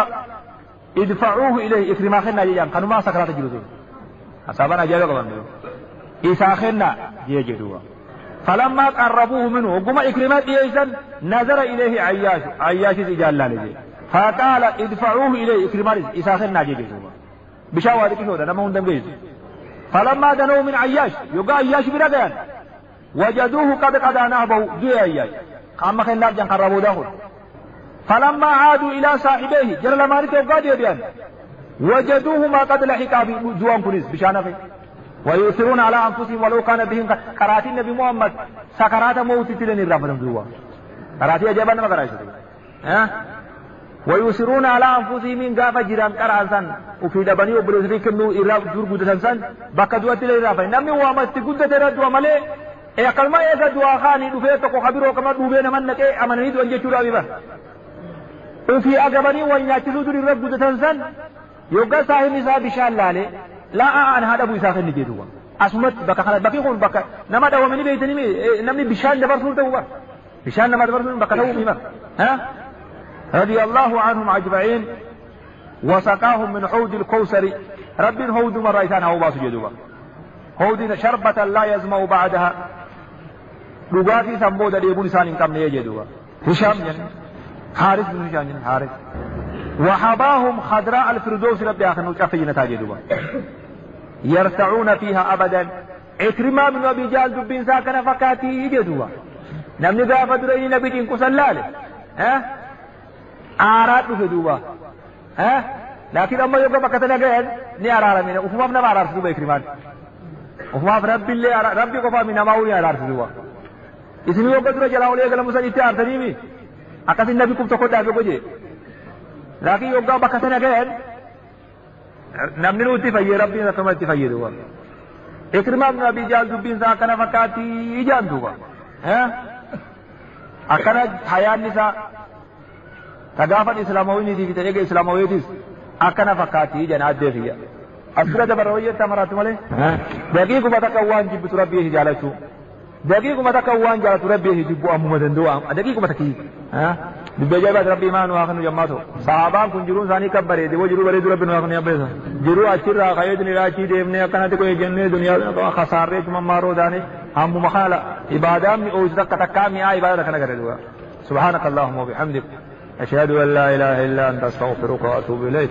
ادفعوه إليه عكرمة خلنا جيان كانوا ما سكرات جلدون أصابنا جايبا قبل إيسا خلنا جيجدوا فلما قربوه منه وقم عكرمة إيسا نظر إليه عياش جلال جي فقال ادفعوه إليه عكرمة إيسا خلنا جيجدوا بشاوة كيفودا نما هندم جيز فلما دنوا من عياش يقع عياش برقيان وجدوه قد نهبه دي عياش قام خلنا جان قربوا داخل فلما عادوا إلى صاحبيه جرى لما رتوا قاد يديان وجدوه ما قد لحق دوام كنيس بشانه ويؤثرون على أنفسهم ولو كان بهم قرات النبي محمد سكرات موت تلين الرافض دوام قرات أجابان ما قرأي ويؤثرون على أنفسهم من قافة جيران قرأسان وفي دبني وبرزري كنو إراب جور قدسان سان بكدوا تلين الرافض نمي وامت قدة تردوا ملي إيه كلمة إذا دعا خاني دفيتك وخبروا كما دوبين منك إيه أمنني دوانجي شورا بيبا وفي أقبني وإناتلو دور الرب قدسان سان يوغا صاحب نساء بشان لالي لا أعن هذا أبو إساق النجيدوا أسمت بكا خلال بكي خون بكا نما دوا مني بيتني نمني بشان دبر سلطة هو بشان نما دبر سلطة بكا دوا ميمك رضي الله عنهم أجمعين وسقاهم من حوض الكوثر رب حوض من رأيتان هو باسو جدوا حوض شربة لا يزمع بعدها لغاتي سنبود ليبون سان كم يجدوا هشام جن حارس بن هشام جن حارس وحباهم خضراء الفردوس رب آخر نوشافين تاجدوا يرتعون فيها أبدا عكرمة بن أبي جهل دبين ساكن فكاتي يجدوا نمني غافة درين نبي دينكو سلالة آرات فدوا لكن أما يوكا بكتنا قيد ني أرارا منا أفما بنا أرار سدوا عكرمان أفما برب الله ربي قفا منا ماولي أرار سدوا اسمي يوكا درا جلاولي أقل مسجد أرتنيمي أكاد النبي كم تقول دافع بجي لكن يوكا بكتنا قيد نمني نوتي فيه ربي نتما تفيه دوا عكرمة بن أبي جهل دبين ساكن فكاتي يجان دوا أكاد حياة نساء تغافل إسلاموين دي في طريق إسلامويتيس أكنا فكاتي جنات ديفيا أسرة بروية تمرات مالي دقيقة ما تكوان جب ربيه جالسو دقيقة ما تكوان جالس ربيه جب أمو مدندو دقيقة ما تكي بجايبات ربي ما نواخن جماعته صحابان كن جرون ثاني كبري دي وجرو بريد ربي نواخن يبسا جرو أشير خيد نراشي ديمني أكنا تكوي جنة دنيا خسارة ممارو داني هم مخالة عبادام أوجدك تكامي عبادة كنا كردوا سبحانك اللهم وبحمدك أشهد أن لا إله إلا أنت أستغفرك وأتوب إليك